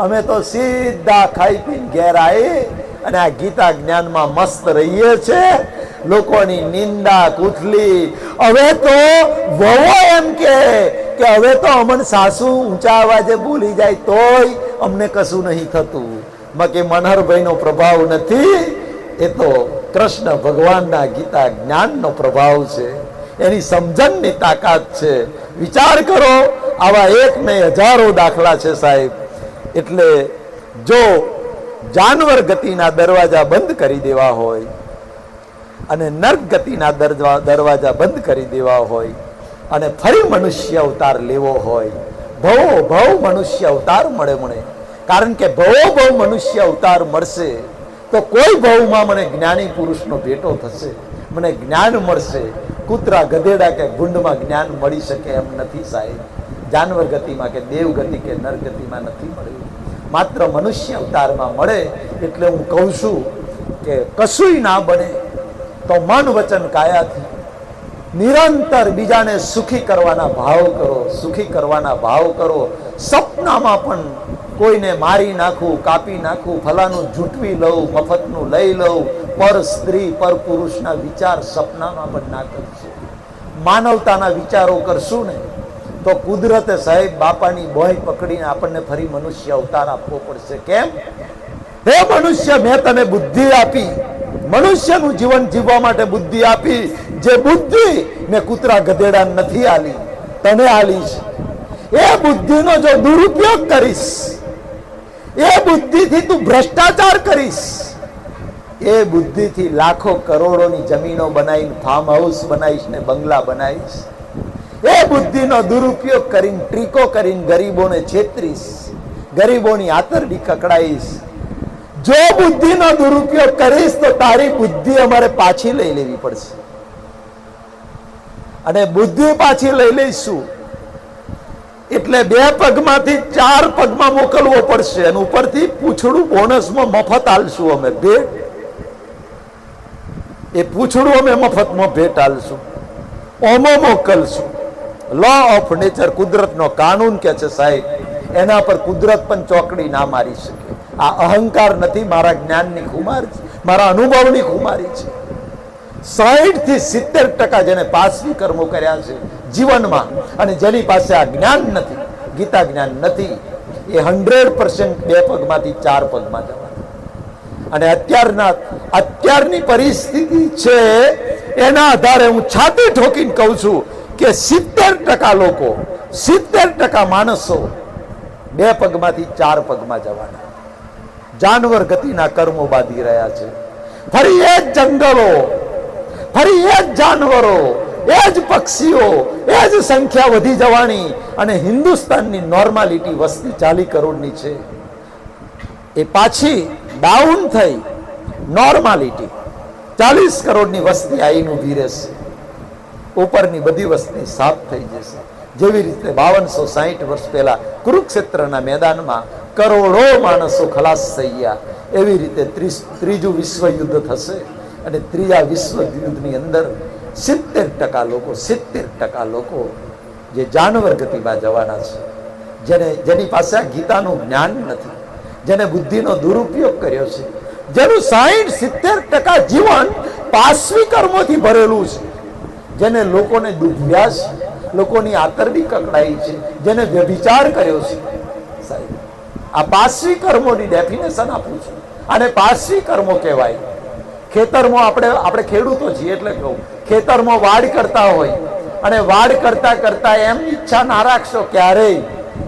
Speaker 1: અમે તો સીધા ખાઈ પીને ઘેર આવી અને આ ગીતા જ્ઞાનમાં મસ્ત રહીએ છે. લોકોની નિંદા કુથલી. હવે તો વહુ એમ કે હવે તો અમને સાસુ ઊંચા અવાજે બોલી જાય તોય અમને કશું નહીં થતું. બાકી મનહરભાઈનો પ્રભાવ નથી, એ તો કૃષ્ણ ભગવાનના ગીતા જ્ઞાનનો પ્રભાવ છે, એની સમજણની તાકાત છે. વિચાર કરો, આવા એક ને હજારો દાખલા છે સાહેબ. એટલે જો જાનવર ગતિના દરવાજા બંધ કરી દેવા હોય અને નર્ક ગતિના દરવાજા બંધ કરી દેવા હોય અને ફરી મનુષ્ય અવતાર લેવો હોય, ભવો ભવ મનુષ્ય અવતાર મળે. કારણ કે ભવો ભવ મનુષ્ય અવતાર મળશે તો કોઈ ભવમાં મને જ્ઞાની પુરુષનો ભેટો થશે, મને જ્ઞાન મળશે. કૂતરા, ગધેડા કે ભૂંડમાં જ્ઞાન મળી શકે એમ નથી સાહેબ. જાનવર ગતિમાં કે દેવ ગતિ કે નર ગતિમાં નથી મળ્યું, માત્ર મનુષ્ય અવતારમાં મળે. એટલે હું કહું છું કે કશુંય ના બને તો મન વચન કાયાથી નિરંતર બીજાને સુખી કરવાના ભાવ કરો, સુખી કરવાના ભાવ કરો. સપનામાં પણ કોઈને મારી નાખું, કાપી નાખું, ફલાનું ઝૂંટવી લઉં, મફતનું લઈ લઉં, પર સ્ત્રી પર પુરુષના વિચાર સપનામાં પણ ના કરશું. માનવતાના વિચારો કરશું ને તો કુદરતે સાહેબ બાપાની બોય પકડીને આપણને ફરી મનુષ્ય અવતાર આપવો પડશે. કેમ? હે મનુષ્ય, મેં તને બુદ્ધિ આપી, મનુષ્યનું જીવન જીવવા માટે બુદ્ધિ આપી. જે બુદ્ધિ મેં કૂતરા ગધેડા નથી આલી, તને આલી છે. એ બુદ્ધિનો જો દુરુપયોગ કરીશ, એ બુદ્ધિથી તું ભ્રષ્ટાચાર કરીશ, એ બુદ્ધિથી લાખો કરોડોની જમીનો બનાવીને ફાર્મ હાઉસ બનાવીશ ને બંગલા બનાવીશ. એ બુદ્ધિનો દુરુપયોગ કરીને, ટ્રીકો કરીને ગરીબોને છેતરીશ, ગરીબોની આતરડી કકડાઈશ. જો બુદ્ધિનો દુરુપયોગ કરીશ તો તારી બુદ્ધિ અમારે પાછી લઈ લેવી પડશે. અને બુદ્ધિ પાછી લઈ લઈશું એટલે 2 પગમાંથી 4 પગમાં મોકલવો પડશે. અને ઉપરથી પૂછડું બોનસમાં મફત આલશું અમે ભેટ. એ પૂછડું અમે મફતમાં ભેટ આલશું, ઓમો મોકલશું. લો ઓફ નેચર, કુદરતનો કાનૂન કે છે સાહેબ, એના પર કુદરત પણ ચોકડી ના મારી શકે. આ અહંકાર નથી, મારા જ્ઞાનની ખુમારી છે, મારા અનુભવની ખુમારી છે. 60 થી 70% જેને પાસવી કર્મો કર્યા છે જીવનમાં, અને જેની પાસે આ જ્ઞાન નથી, ગીતા જ્ઞાન નથી, એ 100% 2 પગમાંથી 4 પગમાં જવાના. અને અત્યારની પરિસ્થિતિ છે એના આધારે હું છાતી ઠોકીને કહું છું કે 70% લોકો, 70% માણસો 2 પગમાંથી 4 પગમાં જવાના. જાનવર ગતિના કર્મો બાંધી રહ્યા છે. ફરી એ જ જંગલો, ફરી એ જ જાનવરો, એ જ પક્ષીઓ, એ જ સંખ્યા વધી જવાની. અને હિન્દુસ્તાનની નોર્માલિટી વસ્તી 40 કરોડની છે, એ પાછી ડાઉન થઈ નોર્માલિટી 40 કરોડની વસ્તી આવીને ઊભી રહેશે. ઉપરની બધી વસ્તી સાફ થઈ જશે. જેવી રીતે 5260 વર્ષ પહેલા કુરુક્ષેત્રના મેદાનમાં કરોડો માણસો ખલાસ થઈ ગયા, એવી રીતે ત્રીજું વિશ્વયુદ્ધ થશે. અને ત્રીજા વિશ્વયુદ્ધની અંદર 70% લોકો જે જાનવર ગતિમાં જવાના છે, જેની પાસે આ ગીતાનું જ્ઞાન નથી, જેને બુદ્ધિનો દુરુપયોગ કર્યો છે, જેનું 60-70% જીવન પાશ્વી કર્મોથી ભરેલું છે, જેને લોકોને દુભ્યા છે, લોકોની આતરડી કકડાઈ છે, જેને વ્યભિચાર કર્યો છે. સાહેબ, આ પાશ્વી કર્મોની ડેફિનેશન આપું છું. અને પાશ્વી કર્મો કહેવાય. ખેતરમાં આપણે ખેડૂતો છીએ એટલે કહું, ખેતરમાં વાડ કરતા હોય અને વાડ કરતા કરતા એમ ઈચ્છા ના રાખશો ક્યારેય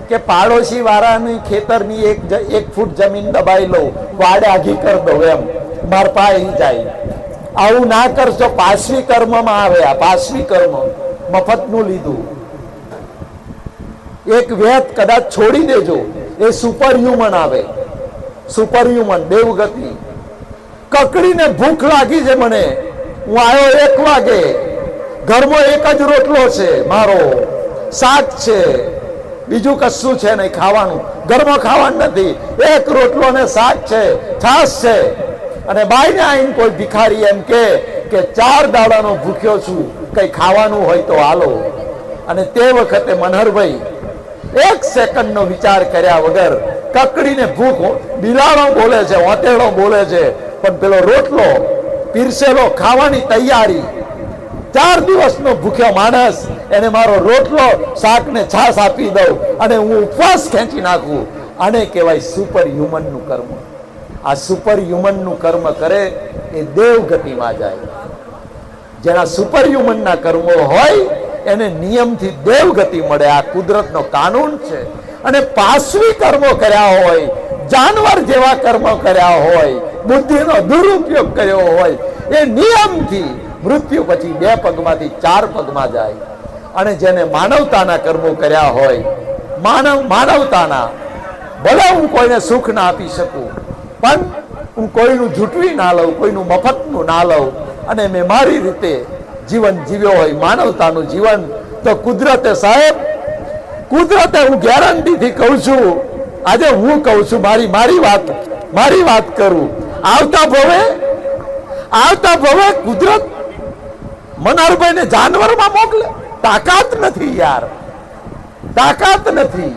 Speaker 1: કે પાડોશી વાળાની ખેતરની 1 ફૂટ જમીન દબાઈ લો, વાડ આઘી કરી દો, એમ મારપા આવી જાય. આવું ના કરશો. પાશ્વી કર્મમાં આવે. આ પાશ્વી કર્મ મફતનું લીધું. એક વેત કદાચ છોડી દેજો, એ સુપર હ્યુમન આવે. સુપર હ્યુમન, દેવગતિ. કકડીને ભૂખ લાગી છે મને, હું આવ્યો 1 વાગે, ઘરમાં 1 જ રોટલો છે મારો, શાક છે, બીજું કશું છે નહીં ખાવાનું, ઘરમાં ખાવાનું નથી, 1 રોટલો ને શાક છે, છાશ છે. અને બાઈને આવીને કોઈ ભિખારી એમ કે 4 દાડાનો ભૂખ્યો છું, કઈ ખાવાનું હોય તો હાલો. અને તે વખતે મનહરભાઈ 1 સેકન્ડનો વિચાર કર્યા વગર કકડીને ભૂખ, બિલાડો બોલે છે, ઓતેડો બોલે છે, પણ પેલો રોટલો પીરસેલો, ખાવાની તૈયારી. 4 દિવસનો ભૂખ્યો માણસ, એને મારો રોટલો, શાક ને છાશ આપી દઉં અને હું ઉપવાસ ખેંચી નાખું. આને કહેવાય સુપર હ્યુમનનું કર્મ. આ સુપર હ્યુમનનું કર્મ કરે એ દેવગતિમાં જાય. જેના સુપર હ્યુમનના કર્મો હોય એને નિયમથી દેવગતિ મળે. આ કુદરતનો કાનૂન છે. અને પાશ્વી કર્મો કર્યા હોય, જાનવર જેવા કર્મો કર્યા હોય, બુદ્ધિનો દુરુપયોગ કર્યો હોય, એ નિયમથી મૃત્યુ પછી 2 પગમાંથી 4 પગમાં જાય. અને જેને માનવતાના કર્મો કર્યા હોય, માનવતાના, ભલે હું કોઈને સુખ ના આપી શકું, પણ હું કોઈનું જૂટવી ના લઉં, કોઈનું મફતનું ના લઉં, અને મેં મારી રીતે જીવન જીવ્યો હોય, માનવતાનું જીવન, તો કુદરતે સાહેબ, કુદરતે, હું ગેરંટીથી કહું છું, આજે હું કહું છું, મારી વાત કરું, આવતા ભવે કુદરત મનહરભાઈને જાનવરમાં મોકલે. તાકાત નથી યાર, તાકાત નથી.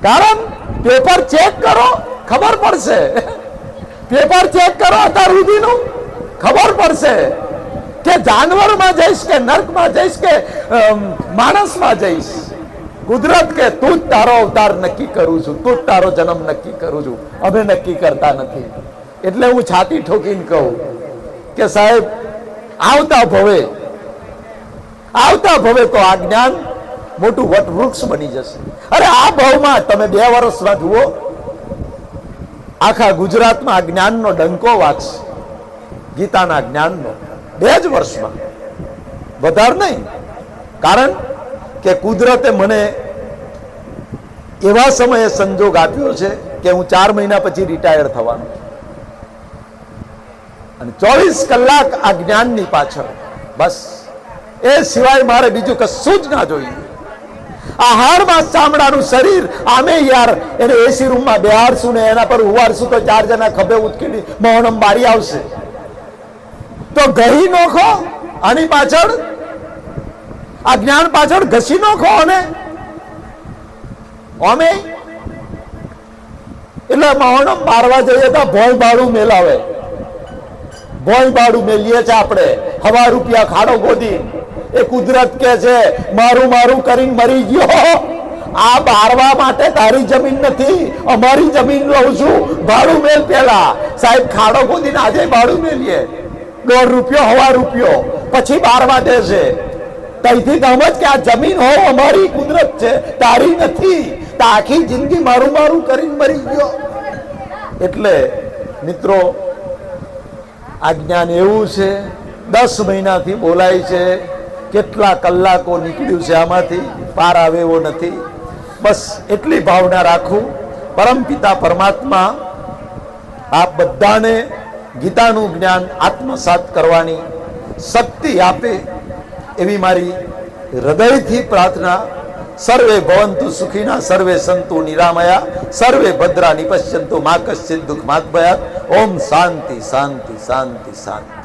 Speaker 1: કારણ પેપર ચેક કરો, ખબર પડશે. પેપર ચેક કરો અત્યાર સુધીનું, ખબર પડશે કે જાનવરમાં જઈશ કે નર્કમાં જઈશ કે માણસમાં જઈશ. કુદરત કે તું જ તારો અવતાર નક્કી કરું છું, તું જ તારો જન્મ નક્કી કરું છું, અમે નક્કી કરતા નથી. એટલે હું છાતી ઠોકીને કહું કે સાહેબ, આવતા ભવે તો આ જ્ઞાન મોટું વટવૃક્ષ બની જશે. અરે આ ભાવમાં તમે 2 વર્ષમાં જુઓ, આખા ગુજરાતમાં આ જ્ઞાનનો ડંકો વાગશે, ગીતાના જ્ઞાનનો. 2 જ વર્ષમાં, વધારે નહીં. કારણ કે કુદરતે મને એવા સમયે સંજોગ આપ્યો છે કે હું 4 મહિના પછી રિટાયર થવાનો છું. અને 24 કલાક આ જ્ઞાનની પાછળ, બસ. એ સિવાય મારે બીજું કશું જ ના જોઈએ. આ હાડમાં ચામડાનું શરીર, આમે યાર એને એસી રૂમમાં બેહાડશું ને એના પર ઉવાડશું તો 4 જણા ખભે ઉચકીને મોહનમ બારી આવશે. તો ગહી નોખો આની પાછળ. આ જ્ઞાન પાછળ ઘસી નાખો અને અમે એટલે મહોણમ મારવા જઈએ તો ભોય બાળું મેલાવે, ભોય બાળું મેલીએ છે આપણે, હવા રૂપિયા ખાડો ગોદી. એ કુદરત કે છે મારું મારું કરીને મરી ગયો. આ બારવા માટે તારી જમીન નથી, અમારી જમીન લઉં છું, ભાડું મેલ. પેલા સાહેબ ખાડો ગોદીને આજે ભાડું મેલીએ, $1.5 હવા રૂપિયો, પછી બારવા દે છે. ત્યાંથી સમજ કે આ જમીન હો અમારી, કુદરત છે, તારી નથી. તો આખી જિંદગી મારું મારું કરીને મરી ગયો. એટલે મિત્રો આ જ્ઞાન એવું છે, 10 મહિનાથી બોલાય છે, કેટલા કલાકો નીકળ્યું છે, આમાંથી પાર આવે એવો નથી. બસ એટલી ભાવના રાખું, પરમપિતા પરમાત્મા આપ બધાને ગીતાનું જ્ઞાન આત્મસાત કરવાની શક્તિ આપે એવી મારી હૃદયથી પ્રાર્થના. સર્વે ભવંતુ સુખીના, સર્વે સંતુ નિરામયા, સર્વે ભદ્રાની પશ્યંતુ મા કશ્ચિત દુઃખમાત્ ભયાત. ઓમ શાંતિ શાંતિ શાંતિ શાંતિ.